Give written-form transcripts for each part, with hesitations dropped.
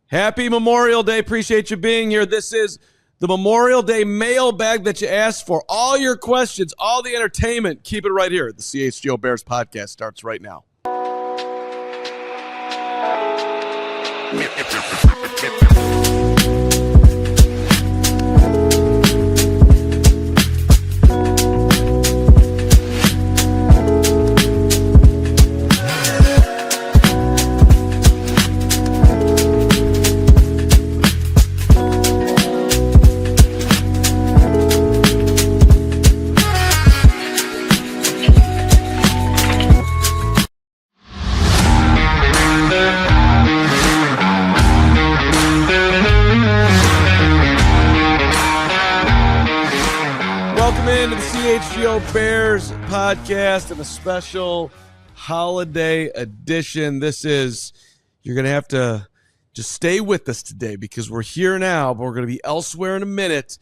Happy Memorial Day. Appreciate you being here. This is the Memorial Day mailbag that you asked for. All your questions, all the entertainment, keep it right here. The CHGO Bears Podcast starts right now. CHGO Bears Podcast and a special holiday edition. You're going to have to just stay with us today because we're here now, but we're going to be elsewhere in a minute,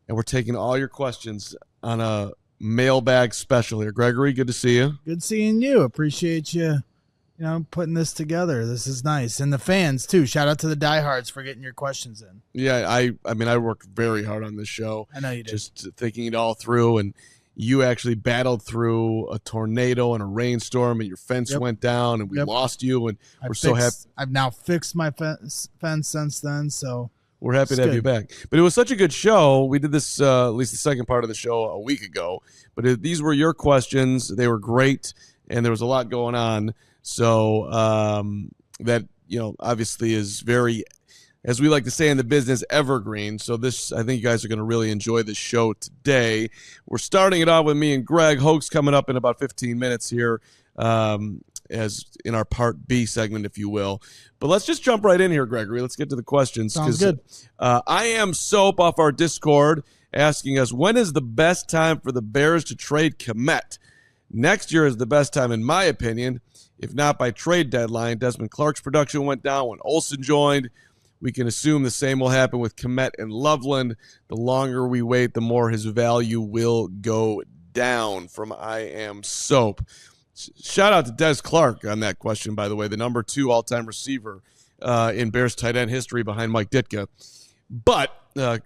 and we're taking all your questions on a mailbag special here. Gregory, good to see you. Good seeing you. Appreciate you, putting this together. This is nice. And the fans, too. Shout out to the diehards for getting your questions in. Yeah, I worked very hard on this show. I know you did. Just thinking it all through, and you actually battled through a tornado and a rainstorm, and your fence went down, and we lost you, and we're so happy. I've now fixed my fence since then, so we're happy to have you back. But it was such a good show. We did this, at least the second part of the show, a week ago. But these were your questions. They were great, and there was a lot going on. So that, obviously is very, as we like to say in the business, evergreen. So I think you guys are going to really enjoy this show today. We're starting it off with me and Greg. Hoge's coming up in about 15 minutes here as in our Part B segment, if you will. But let's just jump right in here, Gregory. Let's get to the questions. Sounds good. I am Soap off our Discord asking us, when is the best time for the Bears to trade Kmet? Next year is the best time, in my opinion, if not by trade deadline. Desmond Clark's production went down when Olsen joined. We can assume the same will happen with Kmet and Loveland. The longer we wait, the more his value will go down. From I Am Soap. Shout out to Des Clark on that question, by the way, the number 2 all-time receiver in Bears tight end history behind Mike Ditka. But what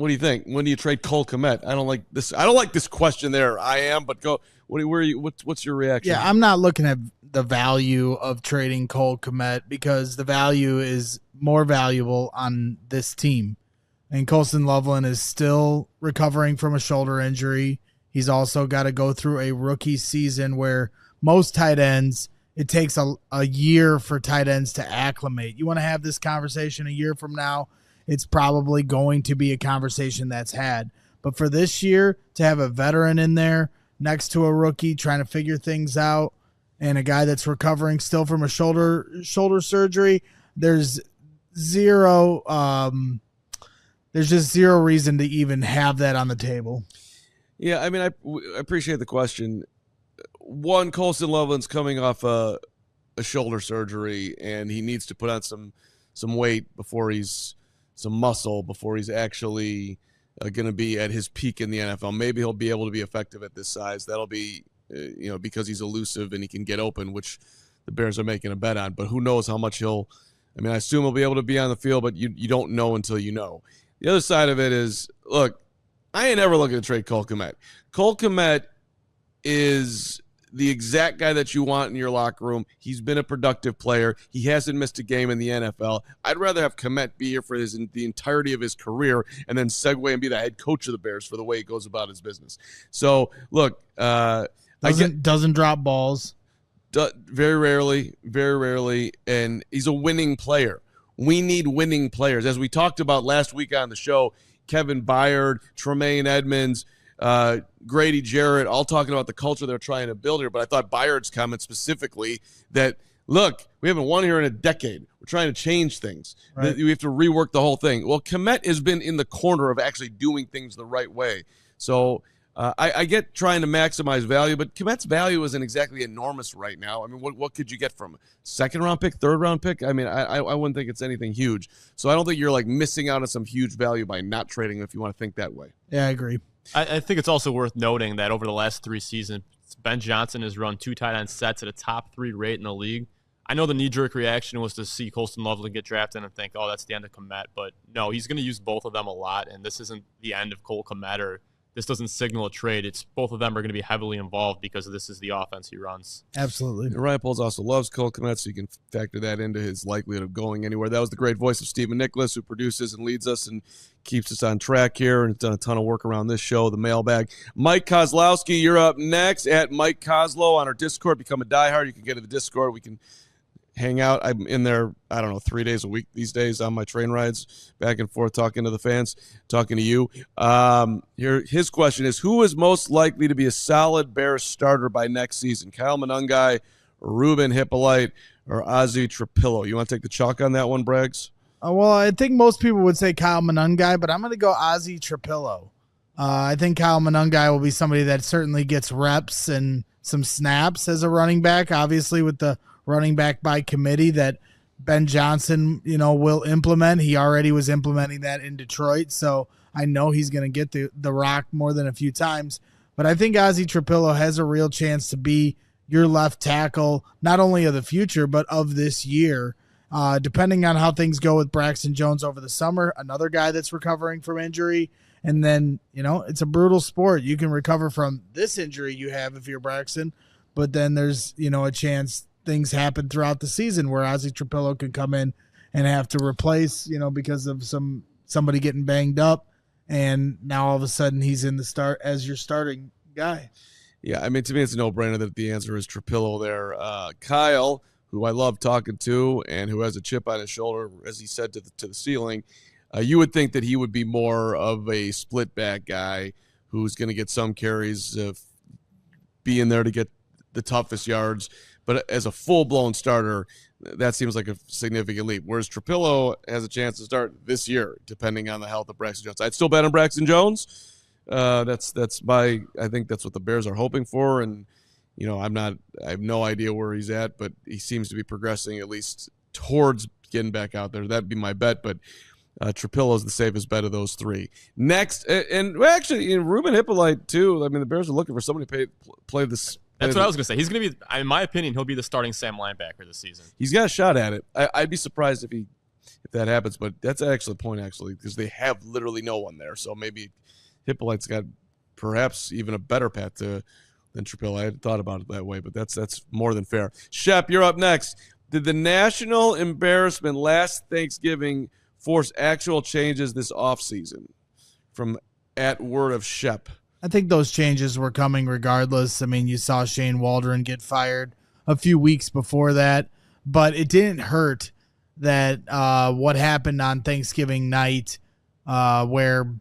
do you think? When do you trade Cole Kmet? I don't like this question there. I am, but go. What's your reaction? Yeah, I'm not looking at the value of trading Cole Kmet because the value is more valuable on this team. And Colston Loveland is still recovering from a shoulder injury. He's also got to go through a rookie season where most tight ends, it takes a year for tight ends to acclimate. You want to have this conversation a year from now, it's probably going to be a conversation that's had. But for this year, to have a veteran in there next to a rookie trying to figure things out and a guy that's recovering still from a shoulder surgery, there's just zero reason to even have that on the table. Yeah, I mean, I appreciate the question. One, Colston Loveland's coming off a shoulder surgery, and he needs to put on some weight some muscle before he's actually going to be at his peak in the NFL. Maybe he'll be able to be effective at this size. That'll be, because he's elusive and he can get open, which the Bears are making a bet on. But who knows how much I assume he'll be able to be on the field, but you don't know until you know. The other side of it is, look, I ain't ever looking to trade Cole Kmet. Cole Kmet is the exact guy that you want in your locker room. He's been a productive player. He hasn't missed a game in the NFL. I'd rather have Kmet be here for the entirety of his career and then segue and be the head coach of the Bears for the way he goes about his business. So, look. Doesn't drop balls. Very rarely, and he's a winning player. We need winning players. As we talked about last week on the show, Kevin Byard, Tremaine Edmonds, Grady Jarrett, all talking about the culture they're trying to build here. But I thought Byard's comment specifically that, look, we haven't won here in a decade. We're trying to change things. Right. We have to rework the whole thing. Well, Kmet has been in the corner of actually doing things the right way. So I get trying to maximize value, but Kmet's value isn't exactly enormous right now. I mean, what could you get from a second-round pick, third-round pick? I mean, I wouldn't think it's anything huge. So I don't think you're, missing out on some huge value by not trading if you want to think that way. Yeah, I agree. I think it's also worth noting that over the last 3 seasons, Ben Johnson has run 2 tight end sets at a top 3 rate in the league. I know the knee-jerk reaction was to see Colston Loveland get drafted and think, oh, that's the end of Kmet. But no, he's going to use both of them a lot, and this isn't the end of Cole Kmet, or this doesn't signal a trade. It's both of them are going to be heavily involved because this is the offense he runs. Absolutely. And Ryan Poles also loves Cole Kmet, so you can factor that into his likelihood of going anywhere. That was the great voice of Stephen Nicholas, who produces and leads us and keeps us on track here, and has done a ton of work around this show, the mailbag. Mike Kozlowski, you're up next at Mike Kozlow on our Discord. Become a diehard. You can get to the Discord. We can hang out. I'm in there, 3 days a week these days on my train rides back and forth, talking to the fans, talking to you. His question is, who is most likely to be a solid Bears starter by next season? Kyle Monangai, Ruben Hyppolite, or Ozzy Trapilo? You want to take the chalk on that one, Braggs? Well, I think most people would say Kyle Monangai, but I'm going to go Ozzy Trapilo. I think Kyle Monangai will be somebody that certainly gets reps and some snaps as a running back, obviously with the running back by committee that Ben Johnson, will implement. He already was implementing that in Detroit, so I know he's going to get the rock more than a few times. But I think Ozzy Trapilo has a real chance to be your left tackle, not only of the future, but of this year. Depending on how things go with Braxton Jones over the summer, another guy that's recovering from injury. And then, it's a brutal sport. You can recover from this injury you have if you're Braxton, but then there's, a chance things happen throughout the season where Ozzy Trapilo could come in and have to replace, because of somebody getting banged up. And now all of a sudden he's in the start as your starting guy. Yeah, to me it's a no-brainer that the answer is Trapilo there. Kyle, who I love talking to and who has a chip on his shoulder, as he said, to the ceiling, you would think that he would be more of a split-back guy who's going to get some carries, be in there to get the toughest yards. But as a full-blown starter, that seems like a significant leap. Whereas Trapilo has a chance to start this year, depending on the health of Braxton Jones. I'd still bet on Braxton Jones. I think that's what the Bears are hoping for. And, I have no idea where he's at, but he seems to be progressing at least towards getting back out there. That'd be my bet. But Trapilo is the safest bet of those three. Next, and actually, Ruben Hyppolite, too. The Bears are looking for somebody to play this. That's what I was going to say. He's going to be, in my opinion, he'll be the starting Sam linebacker this season. He's got a shot at it. I'd be surprised if that happens, but that's actually a point, because they have literally no one there. So maybe Hyppolite's got perhaps even a better path than Trapilo. I hadn't thought about it that way, but that's more than fair. Shep, you're up next. Did the national embarrassment last Thanksgiving force actual changes this offseason? From @word of Shep. I think those changes were coming regardless. You saw Shane Waldron get fired a few weeks before that, but it didn't hurt that what happened on Thanksgiving night where,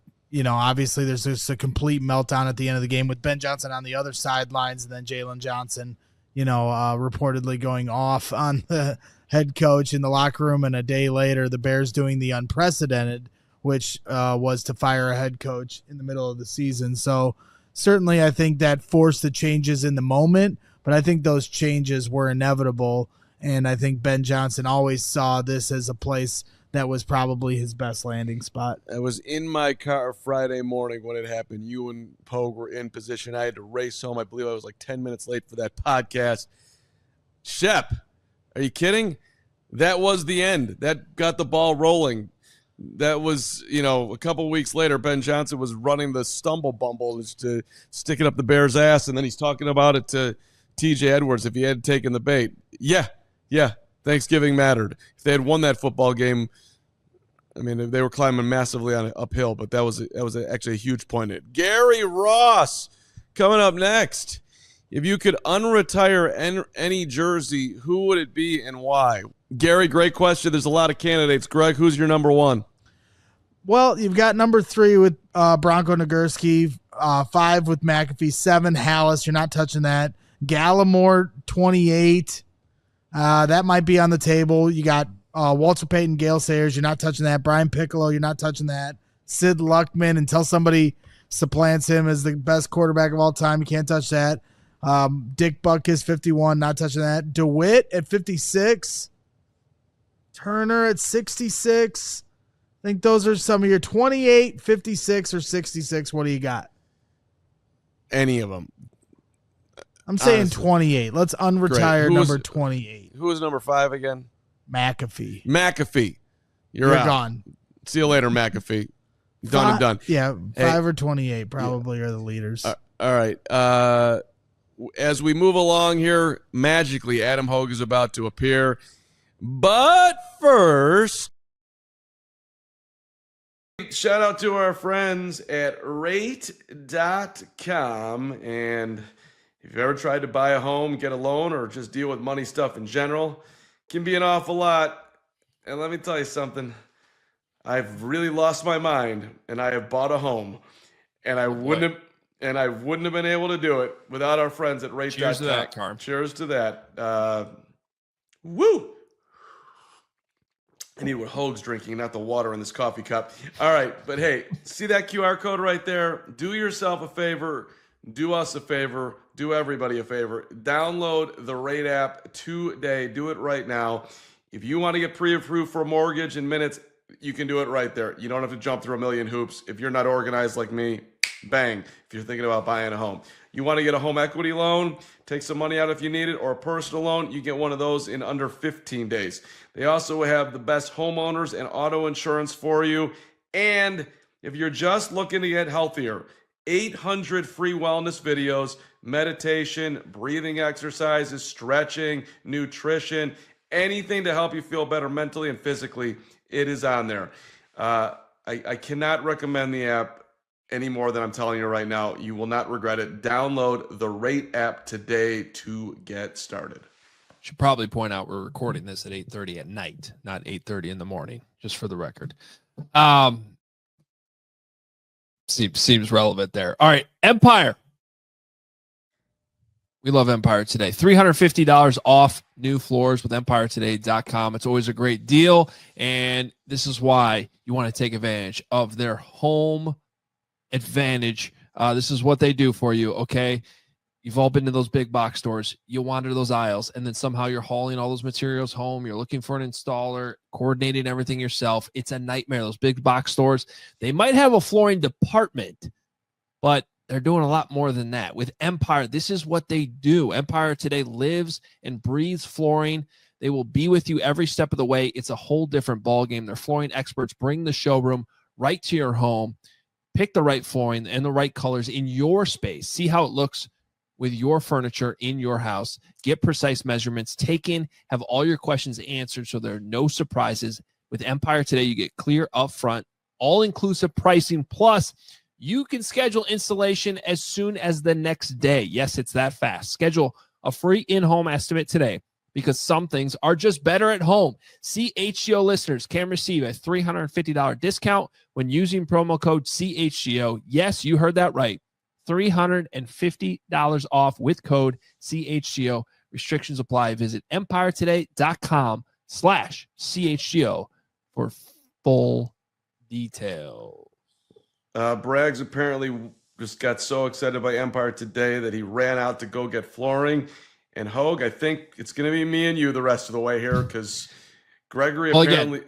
obviously there's just a complete meltdown at the end of the game with Ben Johnson on the other sidelines, and then Jalen Johnson, reportedly going off on the head coach in the locker room, and a day later the Bears doing the unprecedented, which was to fire a head coach in the middle of the season. So certainly I think that forced the changes in the moment, but I think those changes were inevitable. And I think Ben Johnson always saw this as a place that was probably his best landing spot. I was in my car Friday morning when it happened. You and Pogue were in position. I had to race home. I believe I was like 10 minutes late for that podcast. Shep, are you kidding? That was the end. That got the ball rolling. That was, a couple weeks later, Ben Johnson was running the stumble bumble to stick it up the Bears' ass, and then he's talking about it to TJ Edwards if he had taken the bait. Yeah, Thanksgiving mattered. If they had won that football game, they were climbing massively on an uphill, but that was actually a huge point. Gary Ross coming up next. If you could unretire any jersey, who would it be and why? Gary, great question. There's a lot of candidates. Greg, who's your number one? Well, you've got number 3 with Bronco Nagurski, 5 with McAfee, 7 Hallis. You're not touching that. Gallimore, 28. That might be on the table. You got Walter Payton, Gale Sayers. You're not touching that. Brian Piccolo, you're not touching that. Sid Luckman, until somebody supplants him as the best quarterback of all time, you can't touch that. Dick Butkus, 51, not touching that. DeWitt at 56. Turner at 66. I think those are some of your 28, 56, or 66. What do you got? Any of them. I'm saying honestly. 28. Let's unretire Great. number 28. Who was number 5 again? McAfee. McAfee. You're out. Gone. See you later, McAfee. Done and done. Yeah, 5 or 28 probably are the leaders. All right. As we move along here, magically, Adam Hoge is about to appear. But first, shout out to our friends at rate.com. And if you've ever tried to buy a home, get a loan, or just deal with money stuff in general, it can be an awful lot. And let me tell you something. I've really lost my mind, and I have bought a home. And I wouldn't have been able to do it without our friends at rate.com. Cheers to that, Carm. Cheers to that. Woo! I need what Hoge's drinking, not the water in this coffee cup. All right, but hey, see that QR code right there? Do yourself a favor, do us a favor, do everybody a favor. Download the Rate app today. Do it right now. If you want to get pre-approved for a mortgage in minutes, you can do it right there. You don't have to jump through a million hoops. If you're not organized like me, bang, if you're thinking about buying a home. You want to get a home equity loan, take some money out if you need it, or a personal loan, you get one of those in under 15 days. They also have the best homeowners and auto insurance for you. And if you're just looking to get healthier, 800 free wellness videos, meditation, breathing exercises, stretching, nutrition, anything to help you feel better mentally and physically, it is on there. I cannot recommend the app any more than I'm telling you right now. You will not regret it. Download the Rate app today to get started. Should probably point out we're recording this at 8:30 at night, not 8:30 in the morning, just for the record. Seems relevant there. All right, Empire. We love Empire Today. $350 off new floors with EmpireToday.com. It's always a great deal, and this is why you want to take advantage of their home advantage. This is what they do for you, okay? You've all been to those big box stores. You wander those aisles, and then somehow you're hauling all those materials home. You're looking for an installer, coordinating everything yourself. It's a nightmare. Those big box stores, they might have a flooring department, but they're doing a lot more than that. With Empire, this is what they do. Empire Today lives and breathes flooring. They will be with you every step of the way. It's a whole different ballgame. Their flooring experts bring the showroom right to your home. Pick the right flooring and the right colors in your space. See how it looks with your furniture in your house. Get precise measurements taken. Have all your questions answered so there are no surprises. With Empire Today, you get clear upfront, all-inclusive pricing, plus you can schedule installation as soon as the next day. Yes, it's that fast. Schedule a free in-home estimate today because some things are just better at home. CHGO listeners can receive a $350 discount when using promo code CHGO. Yes, you heard that right. $350 off with code CHGO. Restrictions apply. Visit EmpireToday.com/CHGO for full details. Braggs apparently just got so excited by Empire Today that he ran out to go get flooring. And Hoge, I think it's going to be me and you the rest of the way here because Gregory apparently...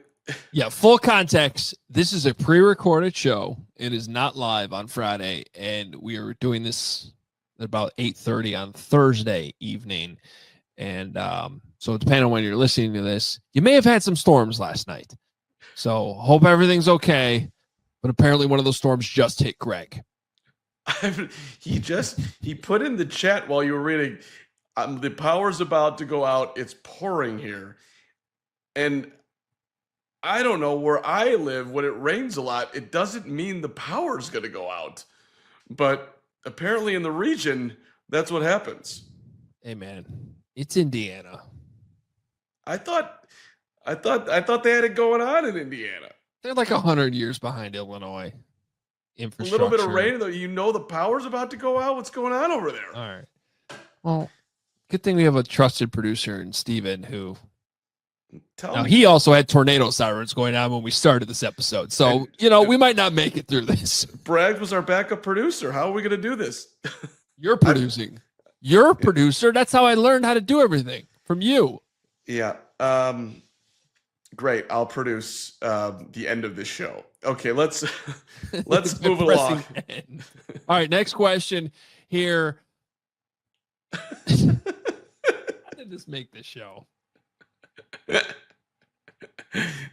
Yeah, full context. This is a pre-recorded show. It is not live on Friday, and we are doing this at about 8:30 on Thursday evening. And so depending on when you're listening to this, you may have had some storms last night. So hope everything's okay. But apparently one of those storms just hit Greg. He put in the chat while you were reading, the power's about to go out. It's pouring here. And I don't know where I live. When it rains a lot, it doesn't mean the power's going to go out. But apparently in the region, that's what happens. Hey man, it's Indiana. I thought they had it going on in Indiana. They're like 100 years behind Illinois. Infrastructure. A little bit of rain, though. You know the power's about to go out. What's going on over there? All right. Well, good thing we have a trusted producer in Steven who... Now, he also had tornado sirens going on when we started this episode. So, we might not make it through this. Bragg was our backup producer. How are we going to do this? You're producing. You're a producer. That's how I learned how to do everything from you. Yeah. Great. I'll produce the end of this show. Okay, let's move it along. All right, next question here. How did this make this show?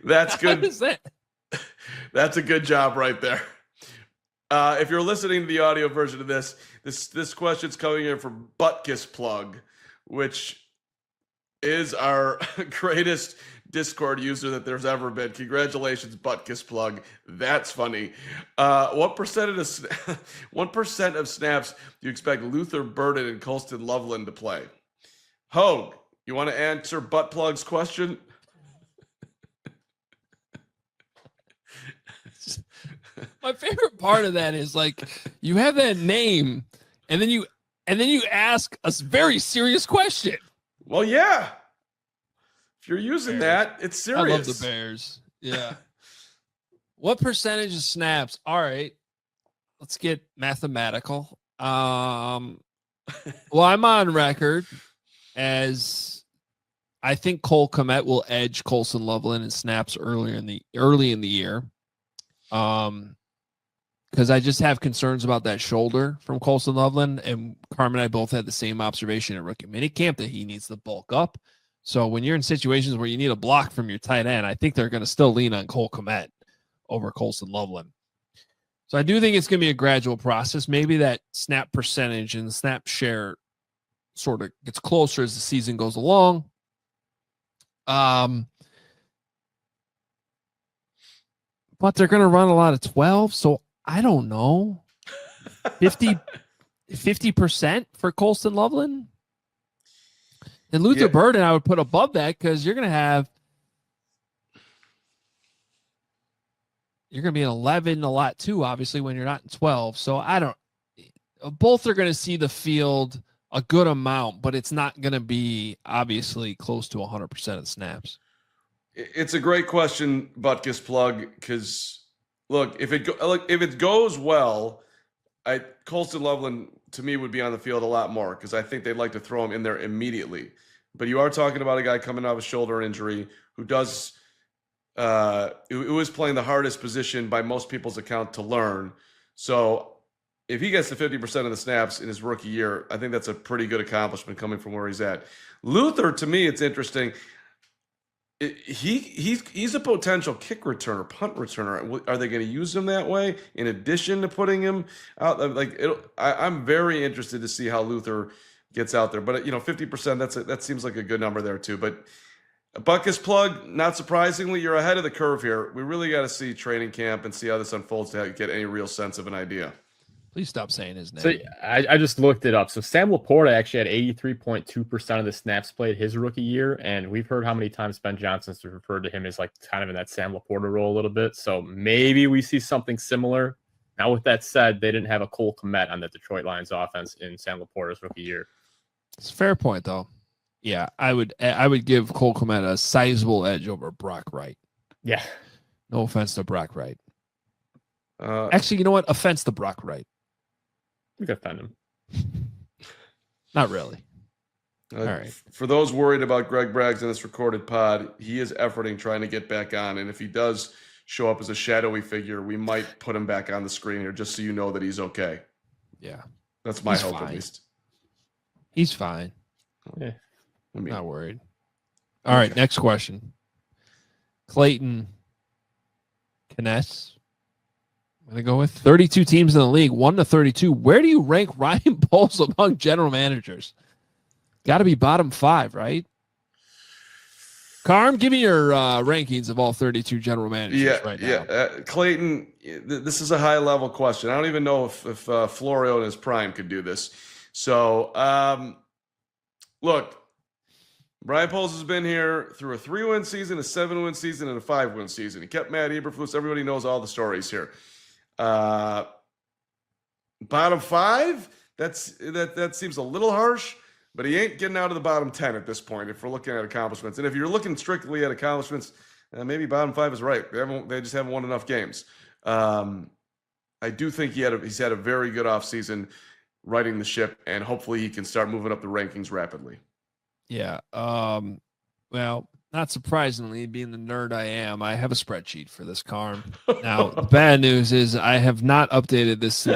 That's good. What is that? That's a good job right there. If you're listening to the audio version of this question's coming in from Buttkiss Plug, which is our greatest Discord user that there's ever been. Congratulations, Buttkiss Plug. That's funny. What percent of snaps do you expect Luther Burden and Colston Loveland to play? Hoge, you want to answer Butt Plug's question? My favorite part of that is like you have that name, and then you ask a very serious question. Well, yeah. If you're using that, it's serious. I love the Bears. Yeah. What percentage of snaps? All right. Let's get mathematical. Well, I'm on record as I think Cole Kmet will edge Colston Loveland in snaps early in the year. Because I just have concerns about that shoulder from Colston Loveland, and Carman and I both had the same observation at rookie minicamp that he needs to bulk up. So when you're in situations where you need a block from your tight end, I think they're going to still lean on Cole Kmet over Colston Loveland. So I do think it's going to be a gradual process. Maybe that snap percentage and the snap share sort of gets closer as the season goes along. But they're going to run a lot of 12, so I don't know. 50% for Colston Loveland? And Luther Burden, I would put above that because you're going to be in 11 a lot too, obviously, when you're not in 12. So both are going to see the field a good amount, but it's not going to be obviously close to 100% of the snaps. It's a great question, Buttkiss Plug, because look, if it goes well, Colston Loveland to me would be on the field a lot more because I think they'd like to throw him in there immediately. But you are talking about a guy coming off a shoulder injury who is playing the hardest position by most people's account to learn. So if he gets to 50% of the snaps in his rookie year, I think that's a pretty good accomplishment coming from where he's at. Luther, to me, it's interesting. He's a potential kick returner, punt returner. Are they going to use him that way in addition to putting him out? I'm very interested to see how Luther gets out there. But 50%, that seems like a good number there too. But Buttkiss Plug, not surprisingly, you're ahead of the curve here. We really got to see training camp and see how this unfolds to get any real sense of an idea. Please stop saying his name. So I just looked it up. So Sam Laporta actually had 83.2% of the snaps played his rookie year, and we've heard how many times Ben Johnson's referred to him as like kind of in that Sam Laporta role a little bit. So maybe we see something similar. Now, with that said, they didn't have a Cole Kmet on the Detroit Lions offense in Sam Laporta's rookie year. It's a fair point, though. Yeah, I would give Cole Kmet a sizable edge over Brock Wright. Yeah. No offense to Brock Wright. Actually, you know what? Offense to Brock Wright. We could find him. Not really. All right. For those worried about Greg Braggs in this recorded pod, he is efforting trying to get back on. And if he does show up as a shadowy figure, we might put him back on the screen here just so you know that he's okay. Yeah. That's my hope, fine. at least. He's fine. Yeah. Not worried. All right. Next question. Clayton Kness. I'm going to go with 32 teams in the league, 1 to 32. Where do you rank Ryan Poles among general managers? Got to be bottom 5, right? Carm, give me your rankings of all 32 general managers right now. Yeah, Clayton, this is a high-level question. I don't even know if Florio in his prime could do this. So, look, Brian Poles has been here through a 3-win season, a 7-win season, and a 5-win season. He kept Matt Eberflus. Everybody knows all the stories here. Bottom 5, that seems a little harsh, but he ain't getting out of the bottom 10 at this point if we're looking at accomplishments. And if you're looking strictly at accomplishments, maybe bottom 5 is right. They just haven't won enough games. I do think he's had a very good offseason righting the ship, and hopefully he can start moving up the rankings rapidly. Yeah. Well, not surprisingly, being the nerd I am, I have a spreadsheet for this, Carm. Now, the bad news is I have not updated this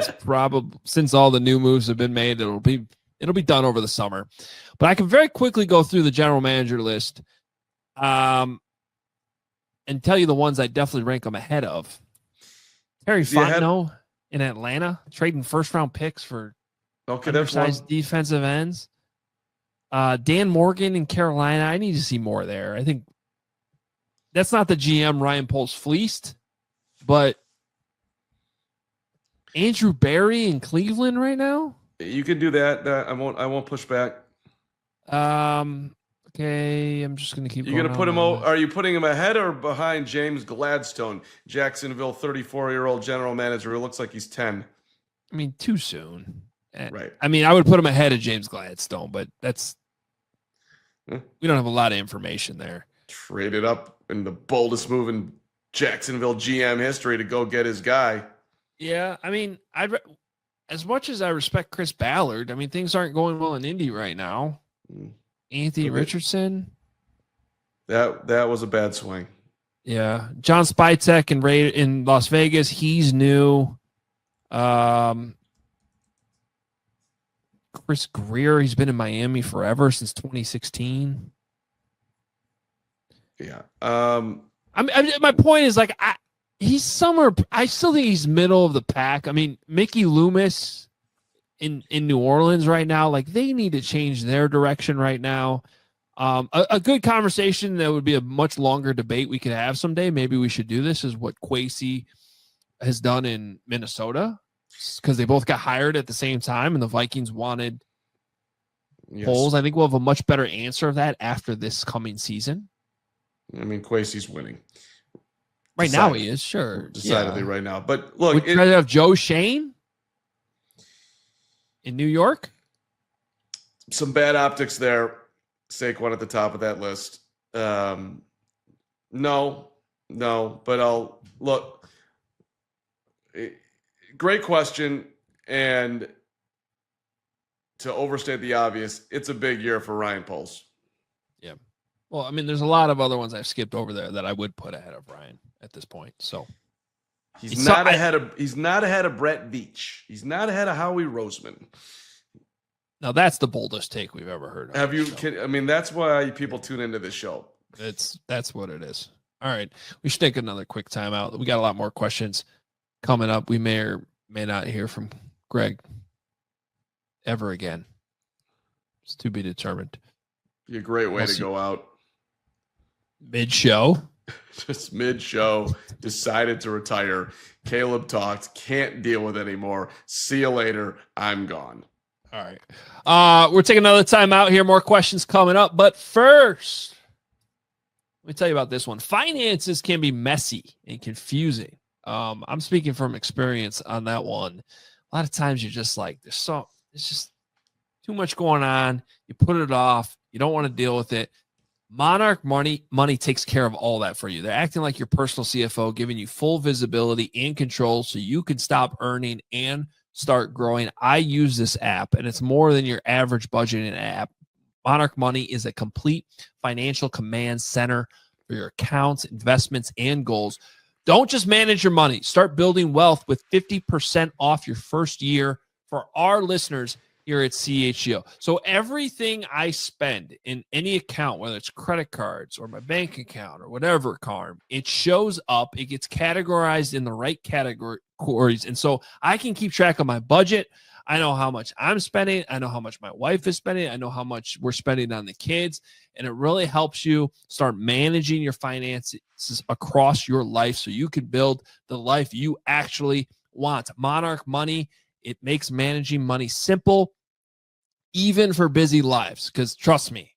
since all the new moves have been made. It'll be It'll be done over the summer. But I can very quickly go through the general manager list and tell you the ones I definitely rank them ahead of. Terry Fontenot in Atlanta, trading first-round picks for undersized defensive ends. Dan Morgan in Carolina, I need to see more there. I think that's not the GM Ryan Poles fleeced, but Andrew Barry in Cleveland right now? You can do that. I won't push back. Okay, I'm just gonna keep. You're gonna put him. Are you putting him ahead or behind James Gladstone, Jacksonville 34-year-old general manager who looks like he's 10? I mean, too soon. Right. I mean, I would put him ahead of James Gladstone, but we don't have a lot of information there. Traded up in the boldest move in Jacksonville GM history to go get his guy. Yeah, I mean, as much as I respect Chris Ballard, I mean, things aren't going well in Indy right now. Anthony Richardson. That was a bad swing. Yeah. John Spytek in Las Vegas. He's new. Chris Greer, he's been in Miami forever since 2016. Yeah. My point is, like, he's somewhere. I still think he's middle of the pack. I mean, Mickey Loomis in New Orleans right now, like, they need to change their direction right now. A good conversation that would be a much longer debate we could have someday. Maybe we should do this, is what Kwesi has done in Minnesota, because they both got hired at the same time and the Vikings wanted Poles. I think we'll have a much better answer of that after this coming season. I mean, Kwesi's winning. Right now he is, sure. Decidedly right now. But look. Would you rather have Joe Shane in New York? Some bad optics there. Saquon at the top of that list. No, but I'll look. Great question. And to overstate the obvious, it's a big year for Ryan Poles. Yeah. Well, I mean, there's a lot of other ones I've skipped over there that I would put ahead of Ryan at this point. So he's not ahead of Brett Veach. He's not ahead of Howie Roseman. Now that's the boldest take we've ever heard. Have you? I mean, that's why people tune into this show. That's what it is. All right, we should take another quick timeout. We got a lot more questions coming up. We may or may not hear from Greg ever again. It's to be determined. Be a great way to go out. Mid-show. Just mid-show. Decided to retire. Caleb talked. Can't deal with it anymore. See you later. I'm gone. All right. We're taking another time out here. More questions coming up. But first, let me tell you about this one. Finances can be messy and confusing. I'm speaking from experience on that one. A lot of times you're just like, it's just too much going on. You put it off. You don't want to deal with it. Monarch Money takes care of all that for you. They're acting like your personal CFO, giving you full visibility and control so you can stop earning and start growing. I use this app, and it's more than your average budgeting app. Monarch Money is a complete financial command center for your accounts, investments, and goals. Don't just manage your money. Start building wealth with 50% off your first year for our listeners here at CHGO. So everything I spend in any account, whether it's credit cards or my bank account or whatever, Carm, it shows up. It gets categorized in the right categories. And so I can keep track of my budget. I know how much I'm spending. I know how much my wife is spending. I know how much we're spending on the kids. And it really helps you start managing your finances across your life so you can build the life you actually want. Monarch Money, it makes managing money simple, even for busy lives. Because trust me,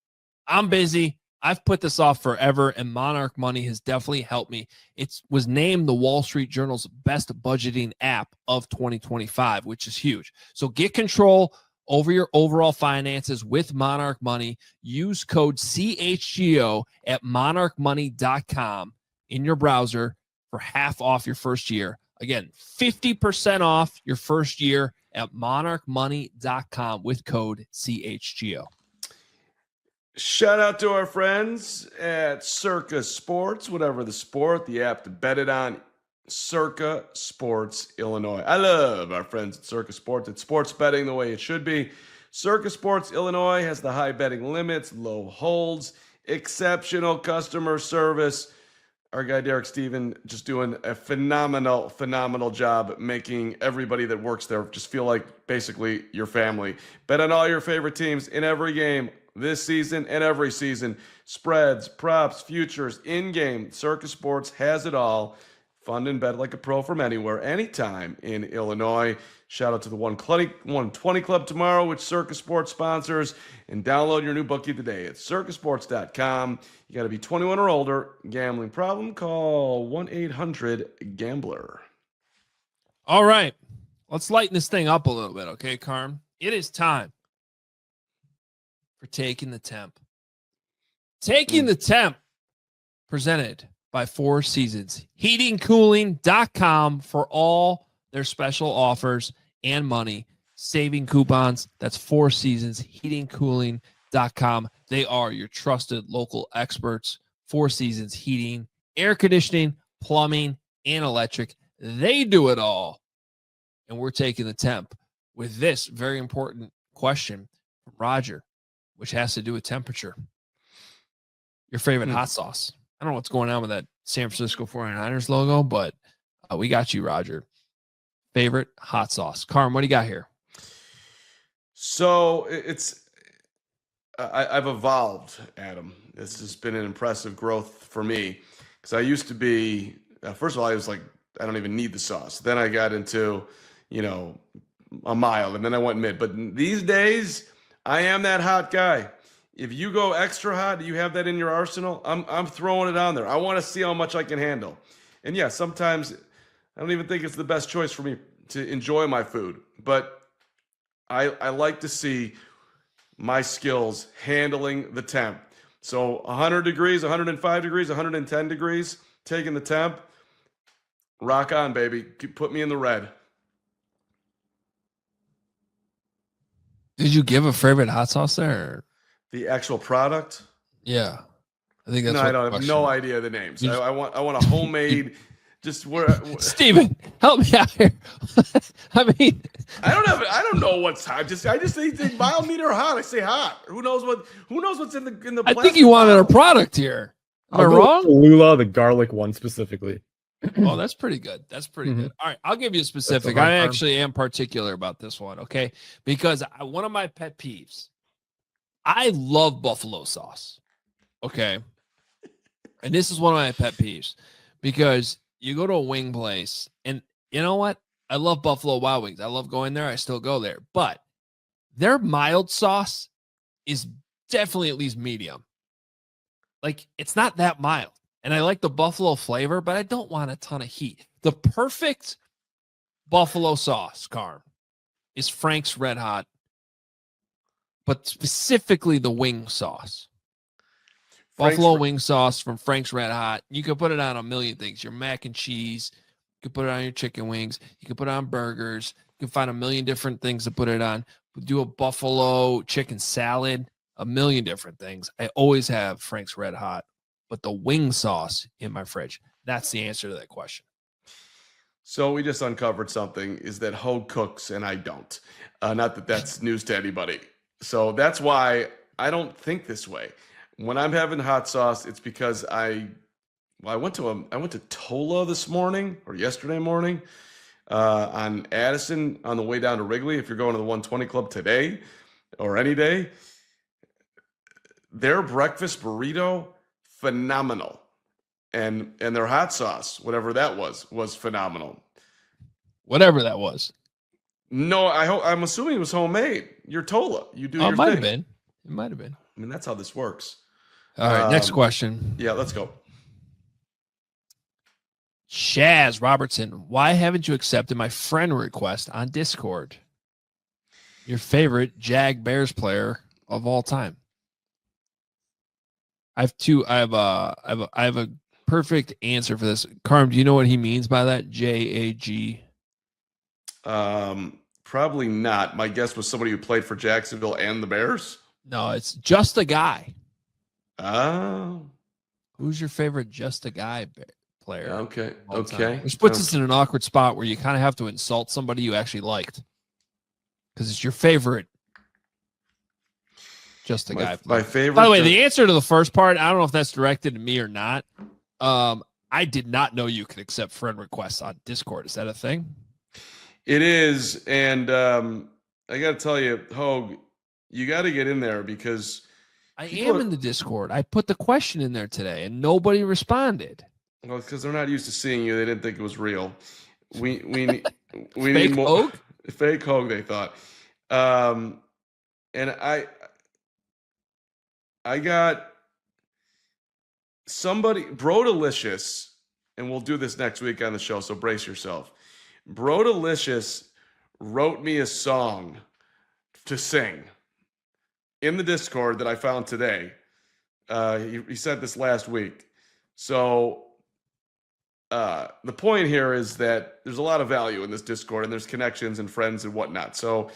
I'm busy. I've put this off forever, and Monarch Money has definitely helped me. It was named the Wall Street Journal's best budgeting app of 2025, which is huge. So get control over your overall finances with Monarch Money. Use code CHGO at monarchmoney.com in your browser for half off your first year. Again, 50% off your first year at monarchmoney.com with code CHGO. Shout out to our friends at Circa Sports, whatever the sport, the app to bet it on, Circa Sports, Illinois. I love our friends at Circa Sports. It's sports betting the way it should be. Circus Sports Illinois has the high betting limits, low holds, exceptional customer service. Our guy Derek Steven just doing a phenomenal job making everybody that works there just feel like basically your family. Bet on all your favorite teams in every game this season and every season. Spreads, props, futures, in-game. Circus Sports has it all. Fund and bet like a pro from anywhere, anytime in Illinois. Shout out to the 120 Club tomorrow, which Circus Sports sponsors. And download your new bookie today at circusports.com. You got to be 21 or older. Gambling problem? Call 1-800-GAMBLER. All right. Let's lighten this thing up a little bit, okay, Carm? It is time for Taking the Temp. Taking the Temp, presented by Four Seasons. Heatingcooling.com for all their special offers and money. Saving coupons. That's Four Seasons. Heatingcooling.com. They are your trusted local experts. Four Seasons heating, air conditioning, plumbing, and electric. They do it all. And we're taking the temp with this very important question from Roger, which has to do with temperature. Your favorite hot sauce. I don't know what's going on with that San Francisco 49ers logo, but we got you, Roger. Favorite hot sauce. Carm, what do you got here? So I've evolved, Adam. This has been an impressive growth for me because I used to be, first of all, I was like, I don't even need the sauce. Then I got into, a mild, and then I went mid. But these days, I am that hot guy. If you go extra hot, you have that in your arsenal, I'm throwing it on there. I want to see how much I can handle. And yeah, sometimes I don't even think it's the best choice for me to enjoy my food. But I like to see my skills handling the temp. So 100 degrees, 105 degrees, 110 degrees, taking the temp. Rock on, baby. Put me in the red. Did you give a favorite hot sauce there? Or? The actual product? Yeah. I think that's I don't have no idea the names. I want a homemade just where Steven, help me out here. I mean, I don't know what's hot. I just say mild, medium, or hot. I say hot. Who knows what's in the I think you wanted a product here. Am I wrong? Lula, the garlic one specifically. Oh, that's pretty good. That's pretty good. All right, I'll give you a specific. I actually am particular about this one, okay? Because one of my pet peeves, I love buffalo sauce, okay? And this is one of my pet peeves because you go to a wing place, and you know what? I love Buffalo Wild Wings. I love going there. I still go there. But their mild sauce is definitely at least medium. Like, it's not that mild. And I like the buffalo flavor, but I don't want a ton of heat. The perfect buffalo sauce, Carm, is Frank's Red Hot, but specifically the wing sauce. Buffalo wing sauce from Frank's Red Hot. You can put it on a million things. Your mac and cheese. You can put it on your chicken wings. You can put it on burgers. You can find a million different things to put it on. Do a buffalo chicken salad. A million different things. I always have Frank's Red Hot, but the wing sauce in my fridge. That's the answer to that question. So we just uncovered something, is that Hoge cooks and I don't. Not that that's news to anybody. So that's why I don't think this way. When I'm having hot sauce, it's because I went to Tola this morning or yesterday morning on Addison on the way down to Wrigley. If you're going to the 120 Club today or any day, their breakfast burrito, phenomenal. And their hot sauce, whatever that was phenomenal. Whatever that was. No, I'm assuming it was homemade. You're Tola. You do your thing. It might have been. It might have been. I mean, that's how this works. All right, next question. Yeah, let's go. Shaz Robertson, why haven't you accepted my friend request on Discord? Your favorite Jag Bears player of all time. I have a perfect answer for this. Carm, do you know what he means by that? JAG. Probably not. My guess was somebody who played for Jacksonville and the Bears. No, it's just a guy. Oh. Who's your favorite just a guy player? Okay. Which puts us in an awkward spot where you kind of have to insult somebody you actually liked. Because it's your favorite Just a guy. My favorite. By the way, the answer to the first part, I don't know if that's directed to me or not. I did not know you could accept friend requests on Discord. Is that a thing? It is, and I got to tell you, Hoge, you got to get in there because I am in the Discord. I put the question in there today, and nobody responded. Well, because they're not used to seeing you. They didn't think it was real. We Fake need more Hoge? fake Hoge. They thought, and I got somebody, Bro Delicious, and we'll do this next week on the show. So brace yourself. Bro Delicious wrote me a song to sing in the Discord that I found today. He said this last week. So the point here is that there's a lot of value in this Discord, and there's connections and friends and whatnot. So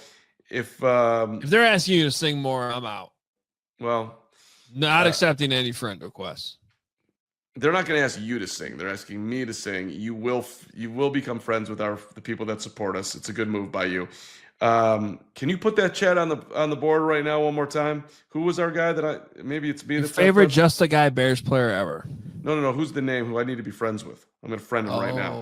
if they're asking you to sing more, I'm out. Well, not accepting any friend requests. They're not going to ask you to sing. They're asking me to sing. You will become friends with the people that support us. It's a good move by you. Can you put that chat on the board right now one more time? Who was our guy maybe it's me? Your favorite Just a Guy Bears player ever? No. Who's the name who I need to be friends with? I'm going to friend him right now.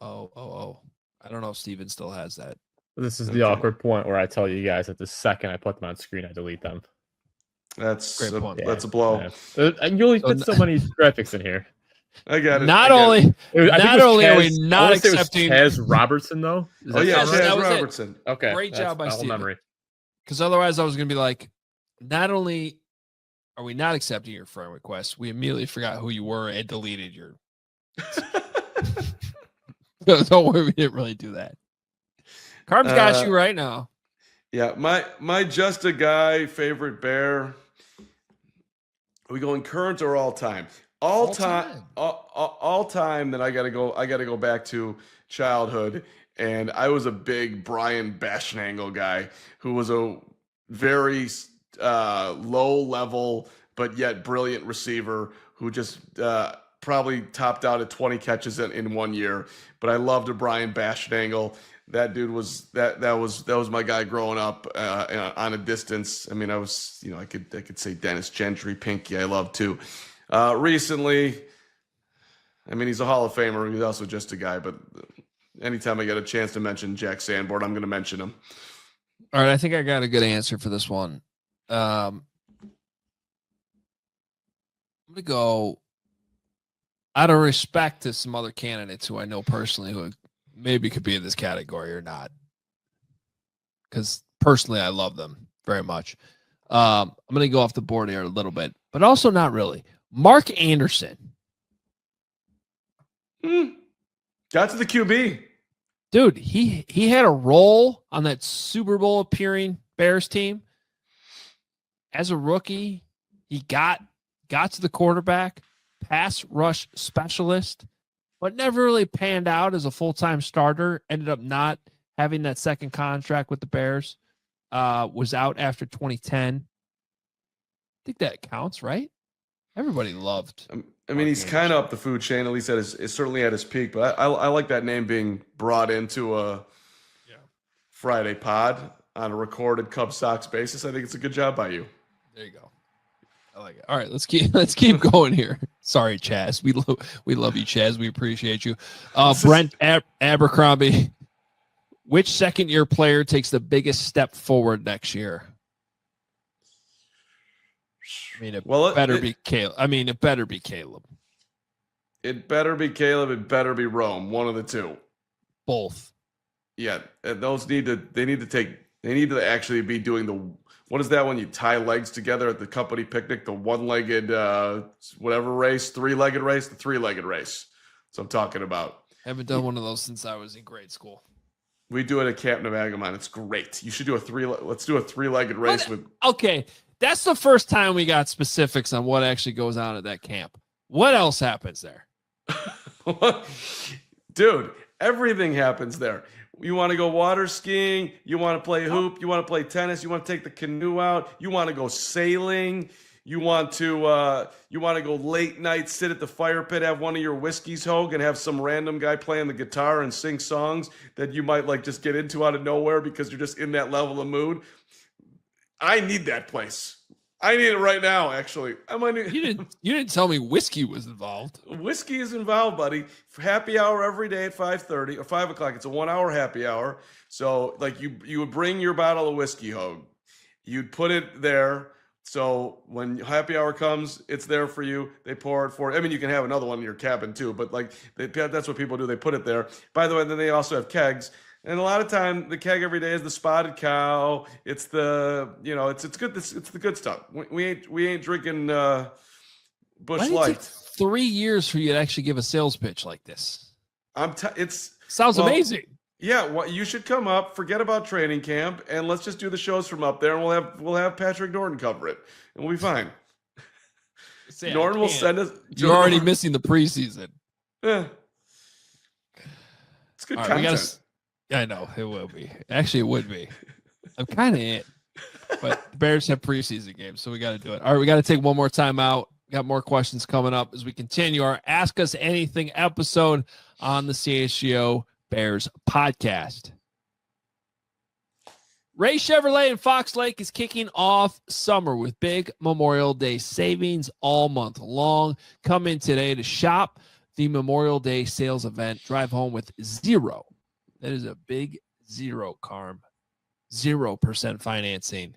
Oh. I don't know if Steven still has that. This is the awkward point where I tell you guys that the second I put them on screen, I delete them. That's Great point. That's a blow. Yeah. You only put so many graphics in here. I got it. Not only are we not accepting Chaz Robertson though. Chaz Robertson. Okay, great job by Steven. Memory. Because otherwise, I was going to be like, not only are we not accepting your friend request, we immediately forgot who you were and deleted your. Don't worry, we didn't really do that. Carm's got you right now. Yeah, my Just a Guy favorite Bear. Are we going current or all time? All time that I gotta go back to childhood, and I was a big Brian Bashnangle guy who was a very low level but yet brilliant receiver who just probably topped out at 20 catches in 1 year. But I loved a Brian Bashnangle. That dude was that was my guy growing up on a distance. I mean, I could say Dennis Gentry, Pinky. I love too. Recently, I mean, he's a Hall of Famer. He's also just a guy. But anytime I get a chance to mention Jack Sanborn, I'm going to mention him. All right, I think I got a good answer for this one. I'm going to go out of respect to some other candidates who I know personally who maybe could be in this category or not. Because personally, I love them very much. I'm going to go off the board here a little bit, but also not really. Mark Anderson. Got to the QB. Dude, he had a role on that Super Bowl appearing Bears team. As a rookie, he got to the quarterback, pass rush specialist, but never really panned out as a full-time starter. Ended up not having that second contract with the Bears. Was out after 2010. I think that counts, right? Everybody loved. I mean, he's kind of up the food chain, at least certainly at his peak. But I like that name being brought into a Friday pod on a recorded Cub Sox basis. I think it's a good job by you. There you go. I like it. All right, let's keep going here. Sorry, Chaz. We love you, Chaz. We appreciate you. Brent Abercrombie. Which second-year player takes the biggest step forward next year? I mean, it better be Caleb. It better be Caleb. It better be Caleb. It better be Rome. One of the two. Both. Yeah, and those need to actually be doing the. What is that when you tie legs together at the company picnic? The one-legged whatever race, three-legged race, the three-legged race. That's what I'm talking about. Haven't done one of those since I was in grade school. We do it at Camp Navagamon. It's great. You should do let's do a three-legged race with. Okay, that's the first time we got specifics on what actually goes on at that camp. What else happens there? Dude, everything happens there. You want to go water skiing, you want to play hoop, you want to play tennis, you want to take the canoe out, you want to go sailing, you want to go late night, sit at the fire pit, have one of your whiskeys, Hoge, and have some random guy playing the guitar and sing songs that you might like just get into out of nowhere because you're just in that level of mood. I need that place. I need it right now, actually. I might need. You didn't tell me whiskey was involved. Whiskey is involved, buddy. Happy hour every day at 5:30 or 5 o'clock. It's a 1 hour happy hour. So like you would bring your bottle of whiskey, Hoge. You'd put it there. So when happy hour comes, it's there for you. They pour it for you. I mean, you can have another one in your cabin too, but like that's what people do. They put it there. By the way, then they also have kegs. And a lot of time, the keg every day is the Spotted Cow. It's the it's good. It's the good stuff. We ain't drinking Busch Light. It take 3 years for you to actually give a sales pitch like this? Sounds amazing. Yeah, well, you should come up. Forget about training camp, and let's just do the shows from up there, and we'll have Patrick Norton cover it, and we'll be fine. Norton will send us. You're already missing the preseason. Yeah, it's good content. I know it will be. Actually, it would be. I'm kind of in, but the Bears have preseason games, so we got to do it. All right, we got to take one more time out. Got more questions coming up as we continue our Ask Us Anything episode on the CHGO Bears Podcast. Ray Chevrolet in Fox Lake is kicking off summer with big Memorial Day savings all month long. Come in today to shop the Memorial Day sales event. Drive home with zero. That is a big zero, Carm. 0% financing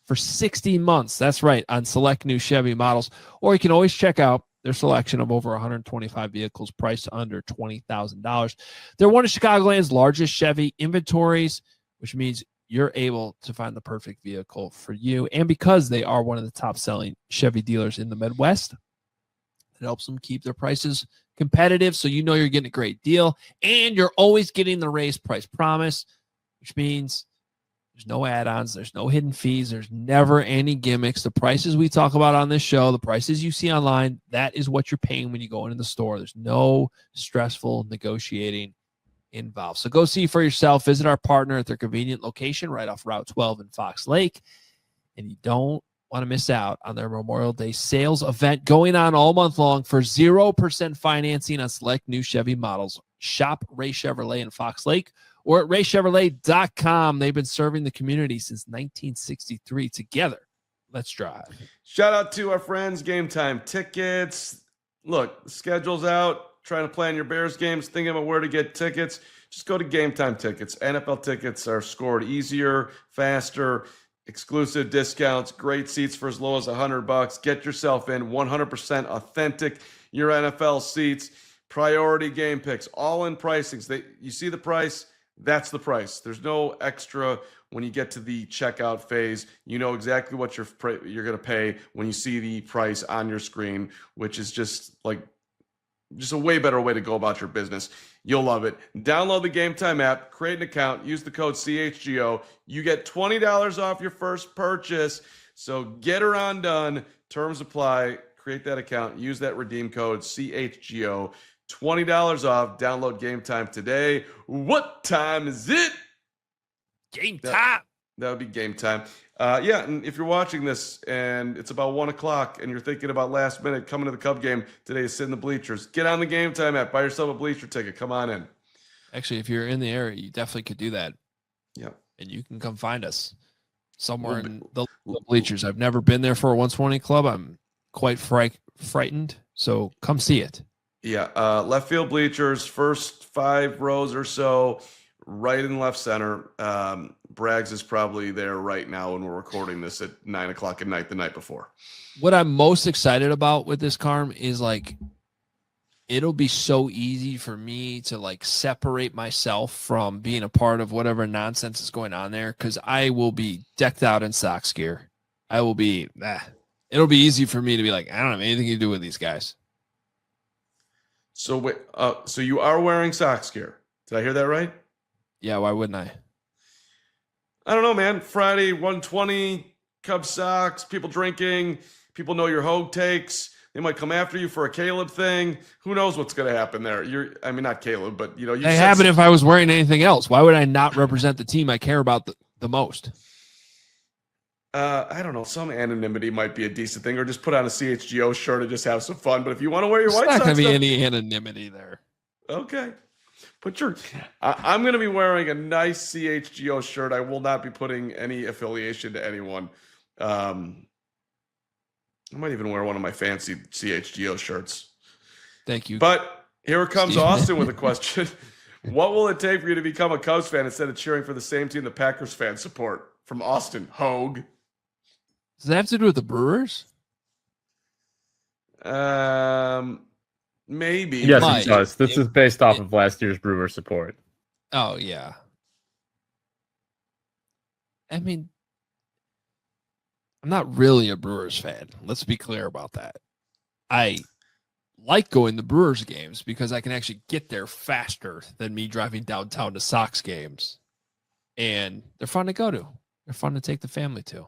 for 60 months. That's right, on select new Chevy models. Or you can always check out their selection of over 125 vehicles priced under $20,000. They're one of Chicagoland's largest Chevy inventories, which means you're able to find the perfect vehicle for you. And because they are one of the top-selling Chevy dealers in the Midwest, it helps them keep their prices competitive, so you know you're getting a great deal. And you're always getting the raised price promise, which means there's no add-ons, there's no hidden fees, there's never any gimmicks. The prices we talk about on this show, the prices you see online, that is what you're paying when you go into the store. There's no stressful negotiating involved. So go see for yourself. Visit our partner at their convenient location right off Route 12 in Fox Lake. And you don't want to miss out on their Memorial Day sales event going on all month long for 0% financing on select new Chevy models. Shop Ray Chevrolet in Fox Lake or at raychevrolet.com. They've been serving the community since 1963. Together, let's drive. Shout out to our friends, Game Time Tickets. Look, the schedule's out. Trying to plan your Bears games, thinking about where to get tickets. Just go to Game Time Tickets. NFL tickets are scored easier, faster, exclusive discounts, great seats for as low as $100. Get yourself in. 100% authentic. Your NFL seats, priority game picks, all in pricings. You see the price, that's the price. There's no extra when you get to the checkout phase. You know exactly what you're going to pay when you see the price on your screen, which is just a way better way to go about your business. You'll love it. Download the Game Time app, create an account, use the code CHGO. You get $20 off your first purchase. So get her on done. Terms apply. Create that account. Use that redeem code CHGO. $20 off. Download Game Time today. What time is it? Game time. That would be Game Time. Yeah, and if you're watching this and it's about 1 o'clock and you're thinking about last minute coming to the Cub game today to sit in the bleachers, get on the Game Time app, buy yourself a bleacher ticket. Come on in. Actually, if you're in the area, you definitely could do that. Yeah. And you can come find us somewhere in the bleachers. I've never been there for a 120 club. I'm quite frightened. So come see it. Yeah. Left field bleachers, first 5 rows or so, right in left center. Braggs is probably there right now when we're recording this at 9 o'clock at night the night before. What I'm most excited about with this, Carm, is it'll be so easy for me to separate myself from being a part of whatever nonsense is going on there, because I will be decked out in Sox gear. I will be, it'll be easy for me to be like, I don't have anything to do with these guys. So wait, so you are wearing Sox gear. Did I hear that right? Yeah, why wouldn't I? I don't know, man. Friday, 120, Cubs Sox, people drinking, people know your Hoge takes. They might come after you for a Caleb thing. Who knows what's going to happen there? Not Caleb, but it happen if I was wearing anything else. Why would I not represent the team I care about the most? I don't know. Some anonymity might be a decent thing, or just put on a CHGO shirt and just have some fun. But if you want to wear your White Sox, not going to be any anonymity there. Okay. I'm going to be wearing a nice CHGO shirt. I will not be putting any affiliation to anyone. I might even wear one of my fancy CHGO shirts. Thank you. But here comes Steve. Austin with a question. What will it take for you to become a Cubs fan instead of cheering for the same team the Packers fans support? From Austin Hoge. Does that have to do with the Brewers? Maybe. Yes, might. it does. This is based off of last year's Brewer support. Oh, yeah. I mean, I'm not really a Brewers fan. Let's be clear about that. I like going to Brewers games because I can actually get there faster than me driving downtown to Sox games. And they're fun to go to. They're fun to take the family to.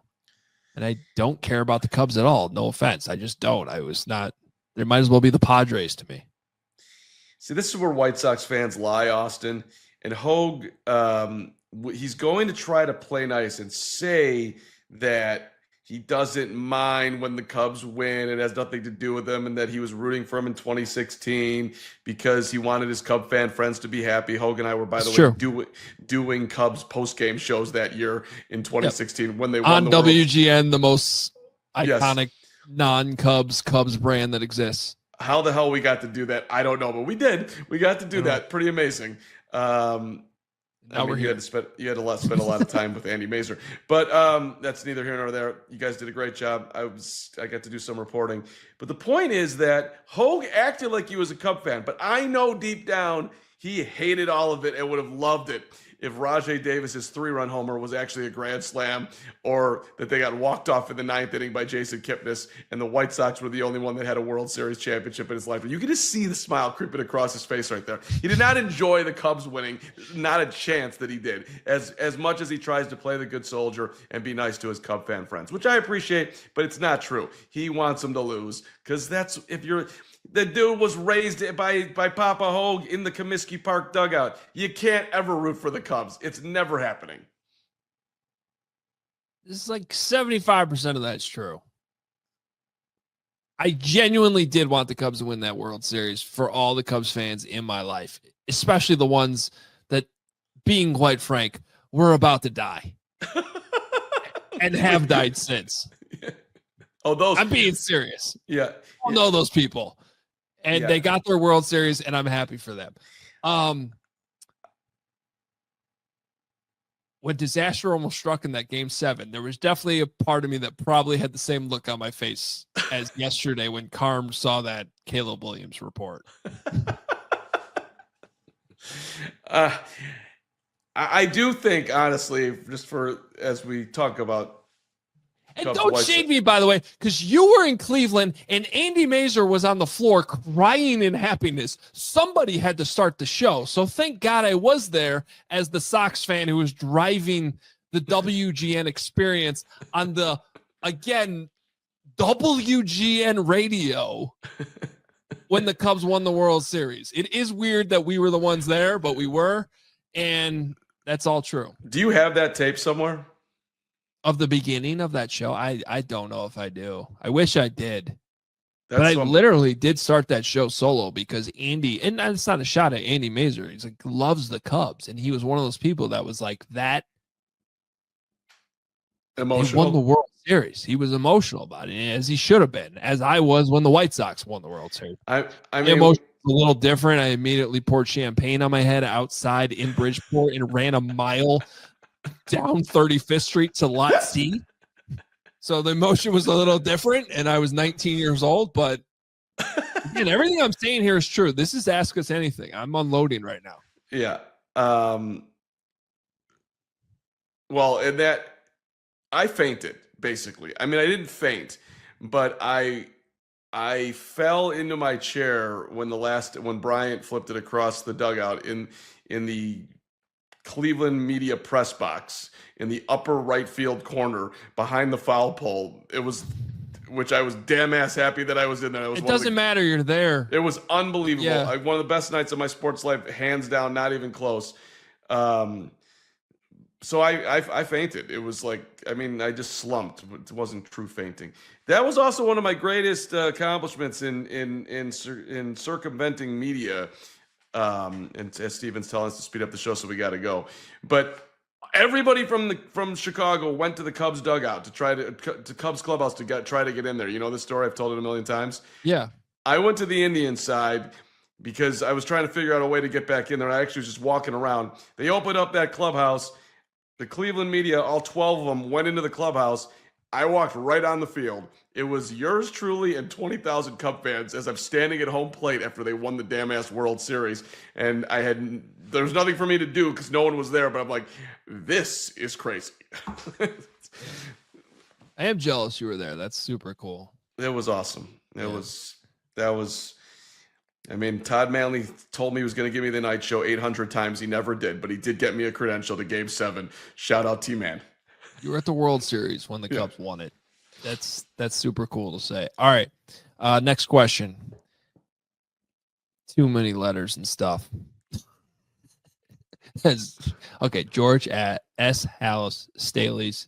And I don't care about the Cubs at all. No offense. I just don't. There might as well be the Padres to me. See, this is where White Sox fans lie, Austin. And Hoge, he's going to try to play nice and say that he doesn't mind when the Cubs win. It has nothing to do with them, and that he was rooting for him in 2016 because he wanted his Cub fan friends to be happy. Hoge and I were, by the way, doing Cubs post-game shows that year in 2016 when they won on the World. WGN, the most iconic Yes. non-Cubs Cubs brand that exists. How the hell we got to do that, I don't know, but we did. We got to do that. Pretty amazing. Now we're you here. had to spend a lot of time with Andy Mazer, but that's neither here nor there. You guys did a great job. I got to do some reporting, but the point is that Hoge acted like he was a Cub fan, but I know deep down he hated all of it and would have loved it if Rajay Davis's 3-run homer was actually a grand slam, or that they got walked off in the 9th inning by Jason Kipnis, and the White Sox were the only one that had a World Series championship in his life. You can just see the smile creeping across his face right there. He did not enjoy the Cubs winning. Not a chance that he did. As much as he tries to play the good soldier and be nice to his Cub fan friends, which I appreciate, but it's not true. He wants them to lose, because the dude was raised by Papa Hoge in the Comiskey Park dugout. You can't ever root for the Cubs. It's never happening. This is like 75% of that's true. I genuinely did want the Cubs to win that World Series for all the Cubs fans in my life, especially the ones that, being quite frank, were about to die and have died since. Oh, those. I'm being serious. Yeah. I know those people. And they got their World Series, and I'm happy for them. When disaster almost struck in that Game 7, there was definitely a part of me that probably had the same look on my face as yesterday when Carm saw that Caleb Williams report. I do think, honestly, as we talk about. And don't shade me, by the way, because you were in Cleveland and Andy Mazer was on the floor crying in happiness. Somebody had to start the show. So thank God I was there as the Sox fan who was driving the WGN experience on the, again, WGN radio when the Cubs won the World Series. It is weird that we were the ones there, but we were. And that's all true. Do you have that tape somewhere? Of the beginning of that show? I don't know if I do. I wish I did. But I literally did start that show solo because Andy, and it's not a shot at Andy Mazer, he's like, loves the Cubs. And he was one of those people that was like that. Emotional. He won the World Series. He was emotional about it, as he should have been, as I was when the White Sox won the World Series. I mean, emotion was a little different. I immediately poured champagne on my head outside in Bridgeport and ran a mile down 35th Street to Lot C. So the emotion was a little different, and I was 19 years old. But again, everything I'm saying here is true. This is Ask Us Anything. I'm unloading right now. Yeah. Well, and that I fainted, basically. I mean, I didn't faint, but I fell into my chair when Bryant flipped it across the dugout in the Cleveland media press box in the upper right field corner behind the foul pole. Which I was damn ass happy that I was in there. It doesn't matter. You're there. It was unbelievable. Yeah. One of the best nights of my sports life, hands down, not even close. So I fainted. It was like, I mean, I just slumped. It wasn't true fainting. That was also one of my greatest accomplishments in circumventing media. And as Steven's telling us to speed up the show, so we got to go. But Everybody from Chicago went to the Cubs dugout to Cubs clubhouse to try to get in there. You know the story? I've told it a million times. Yeah. I went to the Indian side because I was trying to figure out a way to get back in there. I actually was just walking around. They opened up that clubhouse. The Cleveland media, all 12 of them, went into the clubhouse. I walked right on the field. It was yours truly and 20,000 Cub fans as I'm standing at home plate after they won the damn ass World Series. And there was nothing for me to do because no one was there. But I'm like, this is crazy. I am jealous you were there. That's super cool. It was awesome. I mean, Todd Manley told me he was going to give me the night show 800 times. He never did, but he did get me a credential to Game 7. Shout out T-Man. You were at the World Series when the Cubs won it. That's super cool to say. All right. Next question. Too many letters and stuff. Okay, George at S. Hallis Staley's.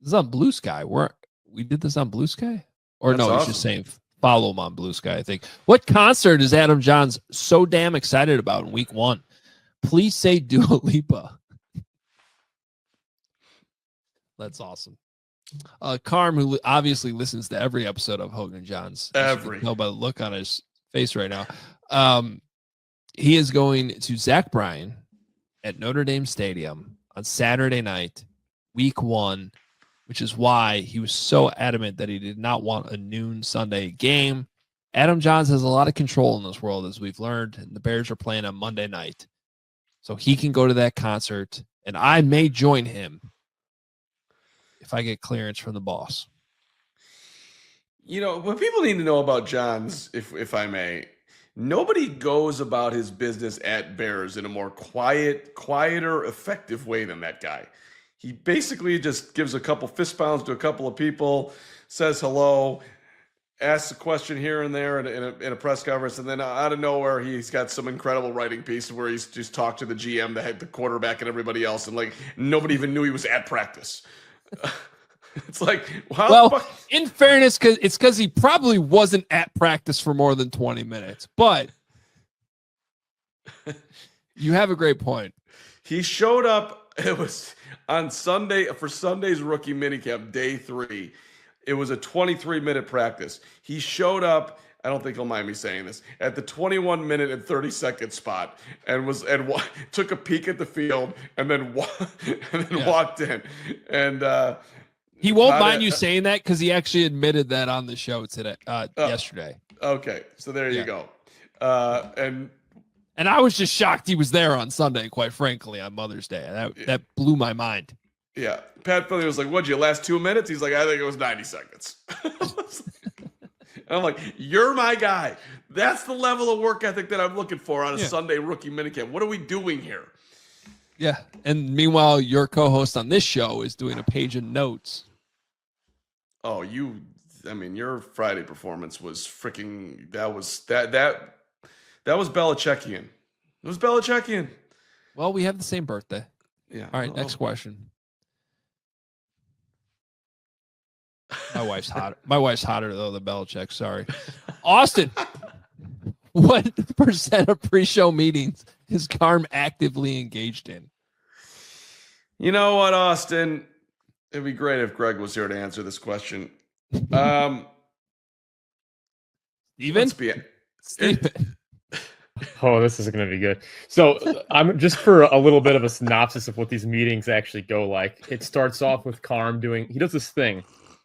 This is on Blue Sky. We did this on Blue Sky? Or That's no, awesome. he's just saying follow him on Blue Sky, I think. What concert is Adam Johns so damn excited about in week 1? Please say Dua Lipa. That's awesome. Carm, who obviously listens to every episode of Hogan Johns. Every. Know by the look on his face right now. He is going to Zach Bryan at Notre Dame Stadium on Saturday night, week 1, which is why he was so adamant that he did not want a noon Sunday game. Adam Johns has a lot of control in this world, as we've learned, and the Bears are playing on Monday night. So he can go to that concert, and I may join him if I get clearance from the boss. You know, what people need to know about Johns, if I may, nobody goes about his business at Bears in a more quieter, effective way than that guy. He basically just gives a couple fist pounds to a couple of people, says hello, asks a question here and there in a press conference, and then out of nowhere, he's got some incredible writing piece where he's just talked to the GM, the quarterback, and everybody else, and like nobody even knew he was at practice. It's like, in fairness, because he probably wasn't at practice for more than 20 minutes, but you have a great point. He showed up. It was on Sunday for Sunday's rookie minicamp, day 3. It was a 23-minute practice. He showed up. I don't think he'll mind me saying this, at the 21-minute and 30-second spot, and took a peek at the field, and then walked in. And he won't mind you saying that because he actually admitted that on the show today, yesterday. Okay, so there you go. And I was just shocked he was there on Sunday, quite frankly, on Mother's Day. That blew my mind. Yeah. Pat Philly was like, what'd you, last 2 minutes? He's like, I think it was 90 seconds. And I'm like, you're my guy. That's the level of work ethic that I'm looking for on a Sunday rookie minicamp. What are we doing here? Yeah. And meanwhile, your co-host on this show is doing a page of notes. Oh, your Friday performance was freaking, that was Belichickian. It was Belichickian. Well, we have the same birthday. Yeah. All right, next question. My wife's hotter though than Belichick. Sorry, Austin. What percent of pre-show meetings is Carm actively engaged in? You know what, Austin? It'd be great if Greg was here to answer this question. Steven? Oh, this is going to be good. So I'm just for a little bit of a synopsis of what these meetings actually go like. It starts off with Carm he does this thing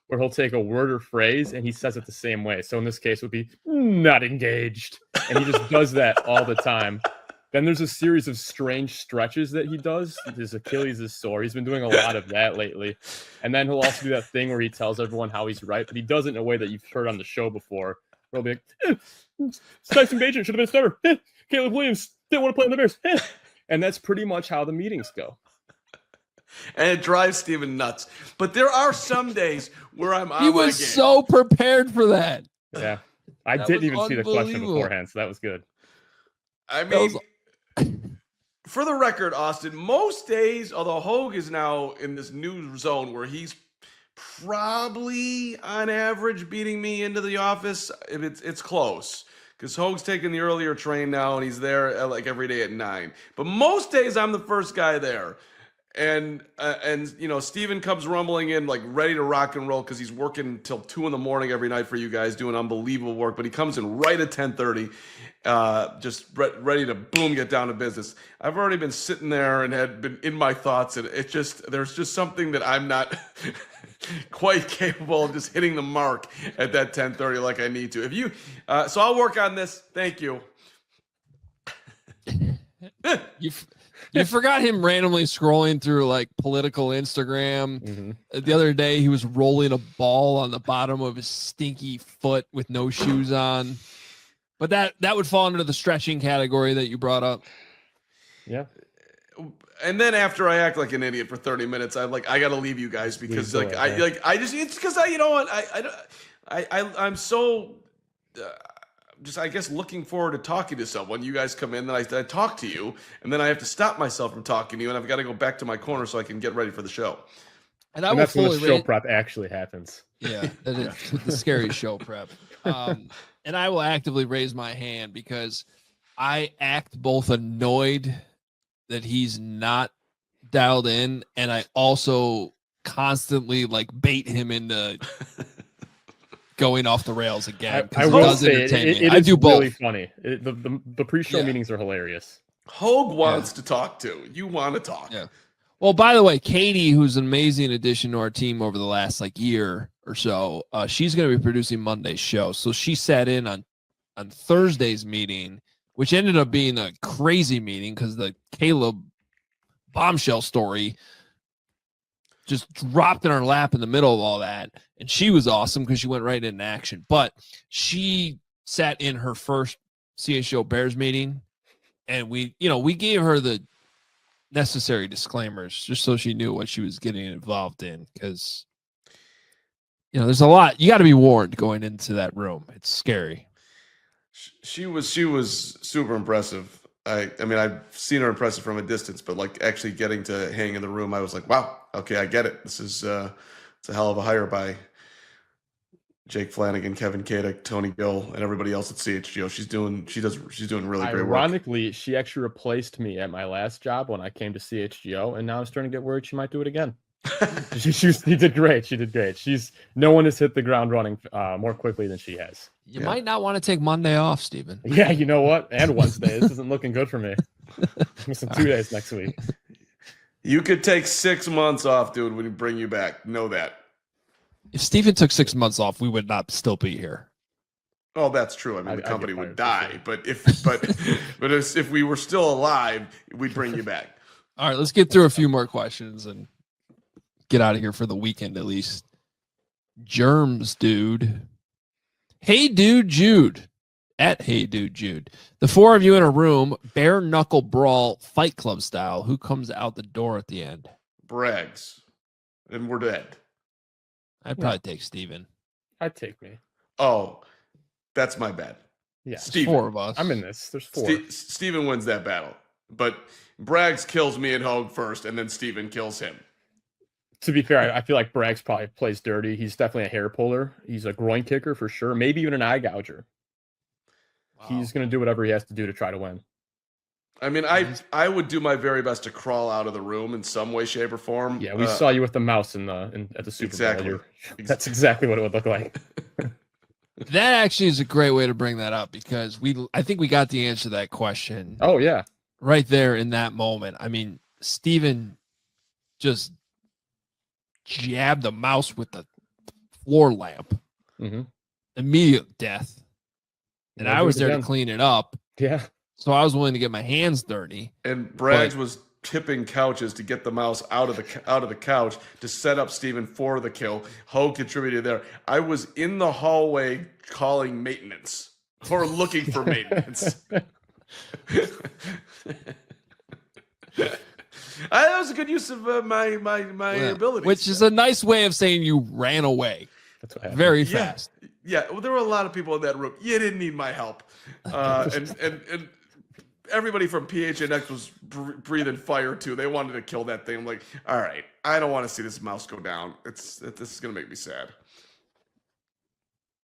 where he'll take a word or phrase and he says it the same way. So in this case it would be not engaged. And he just does that all the time. Then there's a series of strange stretches that he does. His Achilles is sore. He's been doing a lot of that lately. And then he'll also do that thing where he tells everyone how he's right, but he does it in a way that you've heard on the show before. He'll be like, Tyson Bagent should have been a starter. Caleb Williams didn't want to play in the Bears. And that's pretty much how the meetings go. And it drives Steven nuts. But there are some days where I'm on He was so prepared for that. Yeah. I didn't even see the question beforehand, so that was good. I mean, for the record, Austin, most days, although Hoge is now in this new zone where he's probably on average beating me into the office, it's close. Because Hoge's taking the earlier train now, and he's there like every day at 9. But most days, I'm the first guy there. And Steven comes rumbling in like ready to rock and roll because he's working till 2 a.m. every night for you guys, doing unbelievable work. But he comes in right at 10:30, just ready to boom, get down to business. I've already been sitting there and had been in my thoughts, and there's just something that I'm not quite capable of just hitting the mark at that 10:30 like I need to. If you, so I'll work on this. Thank you. You forgot him randomly scrolling through like political Instagram. Mm-hmm. The other day, he was rolling a ball on the bottom of his stinky foot with no shoes on. But that would fall under the stretching category that you brought up. Yeah. And then after I act like an idiot for 30 minutes, I'm like, I got to leave you guys because it's because you know what? I'm so just, I guess, looking forward to talking to someone. You guys come in, then I talk to you, and then I have to stop myself from talking to you, and I've got to go back to my corner so I can get ready for the show. And that's when the show prep actually happens. Yeah, that is the scary show prep. And I will actively raise my hand because I act both annoyed that he's not dialed in, and I also constantly like bait him into going off the rails again. I will say it I do both. Really funny. The pre-show meetings are hilarious. Hoge wants to talk to. You want to talk. Yeah. Well, by the way, Katie, who's an amazing addition to our team over the last year or so, she's going to be producing Monday's show. So she sat in on Thursday's meeting, which ended up being a crazy meeting because the Caleb bombshell story just dropped in our lap in the middle of all that. And she was awesome because she went right into action. But she sat in her first CHGO Bears meeting, and we gave her the necessary disclaimers just so she knew what she was getting involved in, because there's a lot. You got to be warned going into that room. It's scary. She was super impressive. I mean, I've seen her impressive from a distance, but like actually getting to hang in the room, I was like, wow, okay, I get it. This is it's a hell of a hire by Jake Flanagan, Kevin Kadek, Tony Gill, and everybody else at CHGO. She's doing really great work. Ironically, she actually replaced me at my last job when I came to CHGO, and now I'm starting to get worried she might do it again. She did great. She did great. No one has hit the ground running more quickly than she has. You might not want to take Monday off, Stephen. Yeah, you know what? And Wednesday. This isn't looking good for me. I'm missing 2 days next week. You could take 6 months off, dude, when we bring you back. Know that. If Stephen took 6 months off, we would not still be here. Oh, that's true. I mean, the company would die, but if we were still alive, we'd bring you back. All right, let's get through a few more questions and get out of here for the weekend at least. Germs, dude. Hey, dude, Jude. At Hey, dude, Jude. The four of you in a room, bare knuckle brawl, Fight Club style. Who comes out the door at the end? Braggs. And we're dead. I'd probably take Steven. I'd take me. Oh, that's my bad. Yeah, Steven. Four of us. I'm in this. There's four. Steven wins that battle. But Braggs kills me and Hoge first, and then Steven kills him. To be fair, I feel like Braggs probably plays dirty. He's definitely a hair puller. He's a groin kicker for sure. Maybe even an eye gouger. Wow. He's going to do whatever he has to do to try to win. I mean, I would do my very best to crawl out of the room in some way, shape, or form. Yeah, we saw you with the mouse at the Super Bowl. That's exactly what it would look like. That actually is a great way to bring that up, because I think we got the answer to that question. Oh, yeah. Right there in that moment. I mean, Steven just jabbed the mouse with the floor lamp. Mm-hmm. Immediate death. And I was there to clean it up. Yeah. So I was willing to get my hands dirty. And Braggs was tipping couches to get the mouse out of the couch to set up Steven for the kill. Hoge contributed there. I was in the hallway calling maintenance or looking for maintenance. That was a good use of my abilities. Which is a nice way of saying you ran away. That's what happened. Very fast. Yeah, well, there were a lot of people in that room. You didn't need my help. And everybody from PHNX was breathing fire too. They wanted to kill that thing. I'm like, all right, I don't want to see this mouse go down. This is gonna make me sad.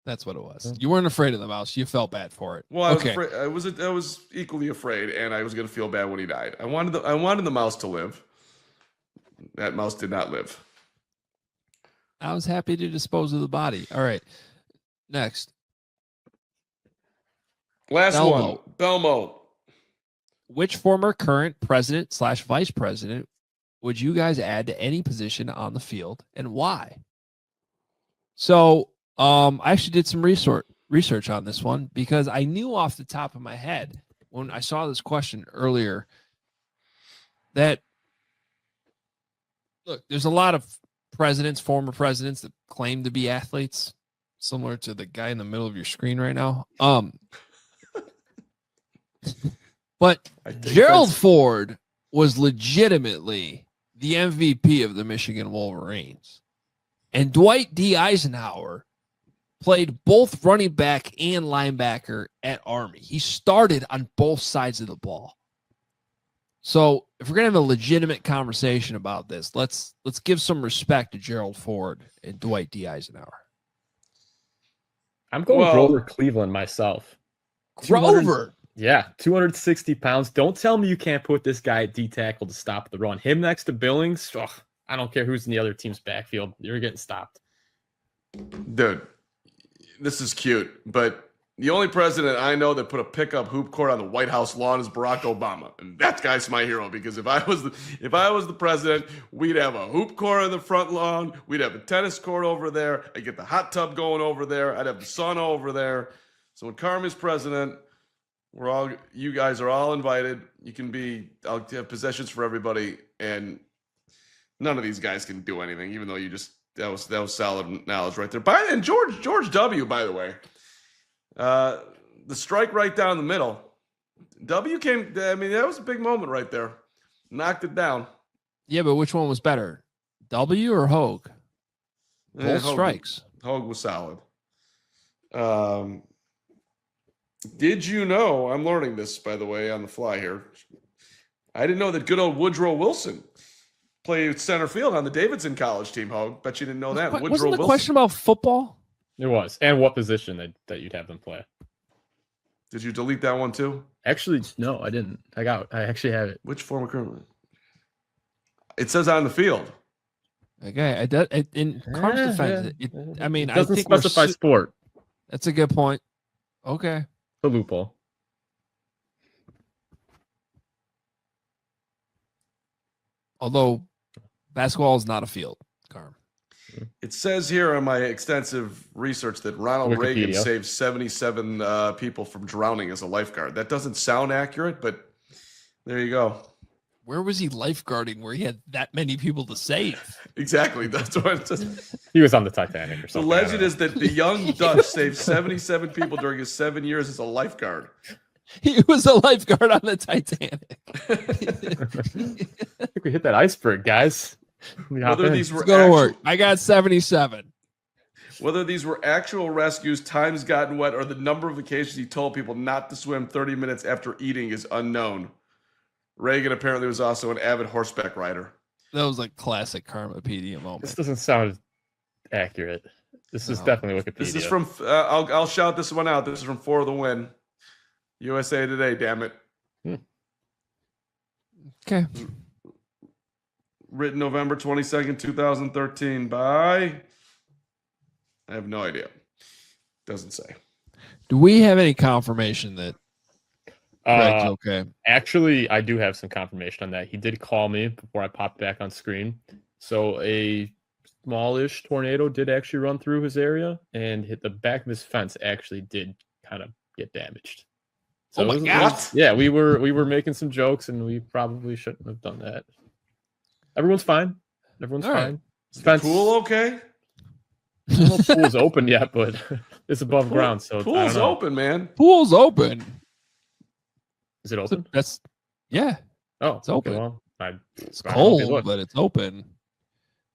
That's what it was. You weren't afraid of the mouse. You felt bad for it. Well, I was afraid. I was equally afraid, and I was gonna feel bad when he died. I wanted the mouse to live. That mouse did not live. I was happy to dispose of the body. All right. Next. Last Belmo. one. Belmo. Which former current president / vice president would you guys add to any position on the field and why? So I actually did some research on this one because I knew off the top of my head when I saw this question earlier that, look, there's a lot of former presidents that claim to be athletes, similar to the guy in the middle of your screen right now. But Gerald Ford was legitimately the MVP of the Michigan Wolverines. And Dwight D. Eisenhower played both running back and linebacker at Army. He started on both sides of the ball. So if we're going to have a legitimate conversation about this, let's give some respect to Gerald Ford and Dwight D. Eisenhower. I'm going Grover Cleveland myself. Grover? Yeah, 260 pounds. Don't tell me you can't put this guy at D tackle to stop the run. Him next to Billings, I don't care who's in the other team's backfield. You're getting stopped. Dude, this is cute, but the only president I know that put a pickup hoop court on the White House lawn is Barack Obama. And that guy's my hero because if I was the president, we'd have a hoop court on the front lawn. We'd have a tennis court over there. I'd get the hot tub going over there. I'd have the sauna over there. So when Carman's president, you guys are all invited. I'll have possessions for everybody, and none of these guys can do anything, even though that was solid knowledge right there. And George W., by the way, the strike right down the middle. W came. I mean, that was a big moment right there. Knocked it down. Yeah, but which one was better, W or Hoge? Both strikes. Hoge was solid. Did you know, I'm learning this, by the way, on the fly here. I didn't know that good old Woodrow Wilson played center field on the Davidson College team, Hoge. Bet you didn't know that. Wasn't the question about football? It was. And what position that you'd have them play. Did you delete that one too? Actually, no, I didn't. I actually have it. Which former current? It says on the field. Okay. In Carm's defense, it doesn't specify sport. That's a good point. Okay. The loophole. Although basketball is not a field, Carm. It says here on my extensive research that Ronald Wikipedia. Reagan saved 77 people from drowning as a lifeguard. That doesn't sound accurate, but there you go. Where was he lifeguarding where he had that many people to save? Exactly. That's what it says. He was on the Titanic or something. The legend is that the young Dutch saved 77 people during his 7 years as a lifeguard. He was a lifeguard on the Titanic. I think we hit that iceberg, guys. Whether these were go to work. I got 77. Whether these were actual rescues, times gotten wet, or the number of occasions he told people not to swim 30 minutes after eating is unknown. Reagan apparently was also an avid horseback rider. That was like classic Karmapedia moment. This doesn't sound accurate. This is definitely Wikipedia. This is from, I'll shout this one out. This is from For the Win. USA Today, damn it. Okay. Written November 22nd, 2013 by, I have no idea. Doesn't say. Do we have any confirmation that Craig's okay? Actually, I do have some confirmation on that. He did call me before I popped back on screen. So a smallish tornado did actually run through his area and hit the back of his fence. Actually did kind of get damaged. So oh my God. Yeah, we were making some jokes and we probably shouldn't have done that. Everyone's fine. Everyone's All fine. Is the pool okay? I don't know if the pool's open yet, but it's above ground. So pool's open, man. Pool's open. Is it open? Yeah. Oh, it's open. Okay, well, it's cold, but it's open.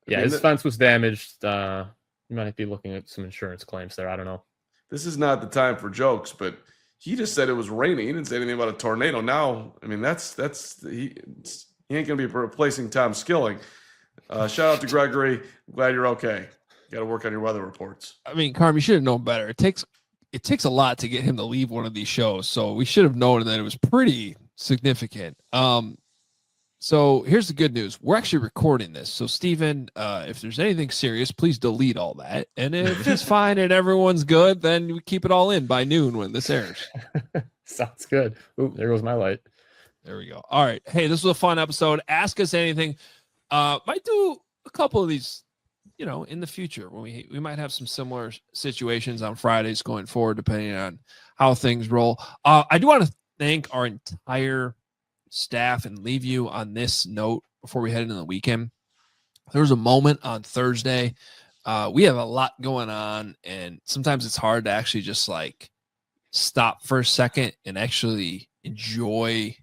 Yeah, his fence was damaged. You might be looking at some insurance claims there. I don't know. This is not the time for jokes, but he just said it was raining. He didn't say anything about a tornado. Now, I mean, he ain't going to be replacing Tom Skilling. Shout out to Gregory. Glad you're okay. Got to work on your weather reports. I mean, Carm, you should have known better. It takes a lot to get him to leave one of these shows, so we should have known that it was pretty significant. So here's the good news. We're actually recording this. So Steven, if there's anything serious, please delete all that. And if he's fine and everyone's good, then we keep it all in by noon when this airs. Sounds good. Ooh, there goes my light. There we go. All right. Hey, this was a fun episode. Ask us anything. Might do a couple of these, in the future when we might have some similar situations on Fridays going forward, depending on how things roll. I do want to thank our entire staff and leave you on this note before we head into the weekend. There was a moment on Thursday. We have a lot going on, and sometimes it's hard to actually just stop for a second and actually enjoy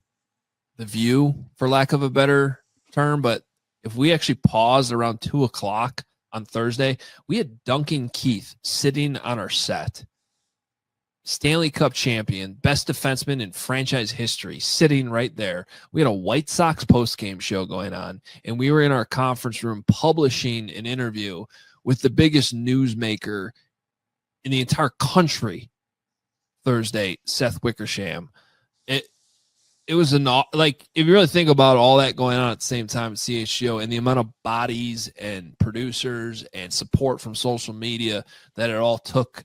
the view, for lack of a better term. But if we actually paused around 2:00 on Thursday, we had Duncan Keith sitting on our set. Stanley Cup champion, best defenseman in franchise history, sitting right there. We had a White Sox post-game show going on, and we were in our conference room publishing an interview with the biggest newsmaker in the entire country Thursday, Seth Wickersham. It was if you really think about all that going on at the same time at CHGO and the amount of bodies and producers and support from social media that it all took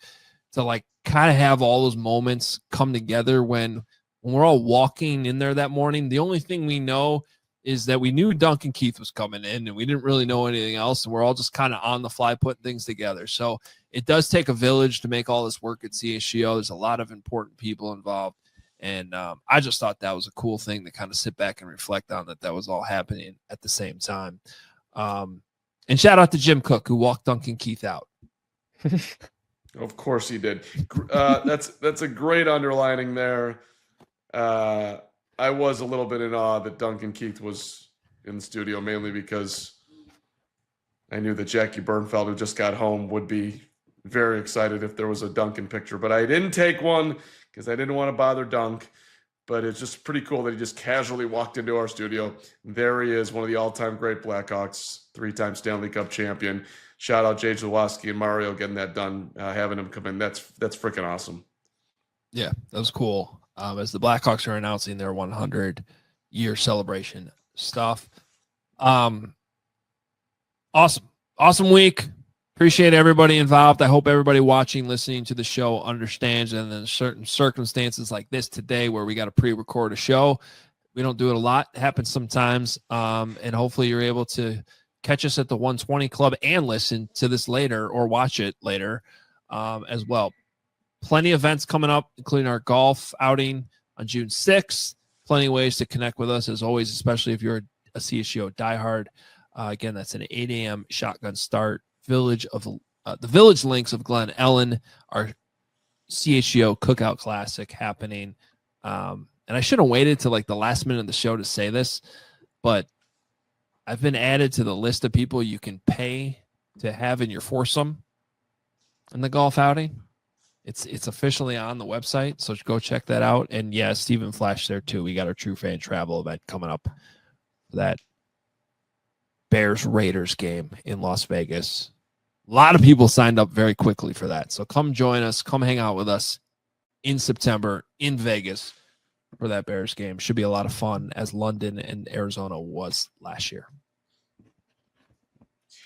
to kind of have all those moments come together when we're all walking in there that morning. The only thing we know is that we knew Duncan Keith was coming in, and we didn't really know anything else. And we're all just kind of on the fly putting things together. So it does take a village to make all this work at CHGO. There's a lot of important people involved. And I just thought that was a cool thing to kind of sit back and reflect on, that was all happening at the same time. And shout out to Jim Cook, who walked Duncan Keith out. Of course he did. That's a great underlining there. I was a little bit in awe that Duncan Keith was in the studio, mainly because I knew that Jackie Bernfeld, who just got home, would be very excited if there was a Duncan picture. But I didn't take one because I didn't want to bother Dunk. But it's just pretty cool that he just casually walked into our studio. There he is, one of the all-time great Blackhawks, 3-time Stanley Cup champion. Shout out Jay Jaworski and Mario getting that done, having him come in. That's freaking awesome. Yeah, that was cool. As the Blackhawks are announcing their 100-year celebration stuff. Awesome week. Appreciate everybody involved. I hope everybody watching, listening to the show understands. And then certain circumstances like this today, where we got to pre-record a show, we don't do it a lot. It happens sometimes. And hopefully you're able to catch us at the 120 Club and listen to this later or watch it later as well. Plenty of events coming up, including our golf outing on June 6th. Plenty of ways to connect with us, as always, especially if you're a CHGO diehard. Again, that's an 8 a.m. shotgun start. The Village Links of Glen Ellen, our CHGO Cookout Classic happening. And I should have waited to the last minute of the show to say this, but I've been added to the list of people you can pay to have in your foursome in the golf outing. It's officially on the website, so go check that out. And yeah, Stephen Flash there too. We got our True Fan Travel event coming up for that Bears Raiders game in Las Vegas. A lot of people signed up very quickly for that. So come join us. Come hang out with us in September in Vegas for that Bears game. Should be a lot of fun, as London and Arizona was last year.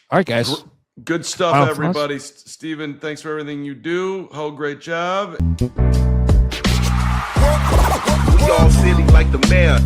All right, guys. Good stuff, everybody. Steven, thanks for everything you do. Great job. We all silly like the mayor.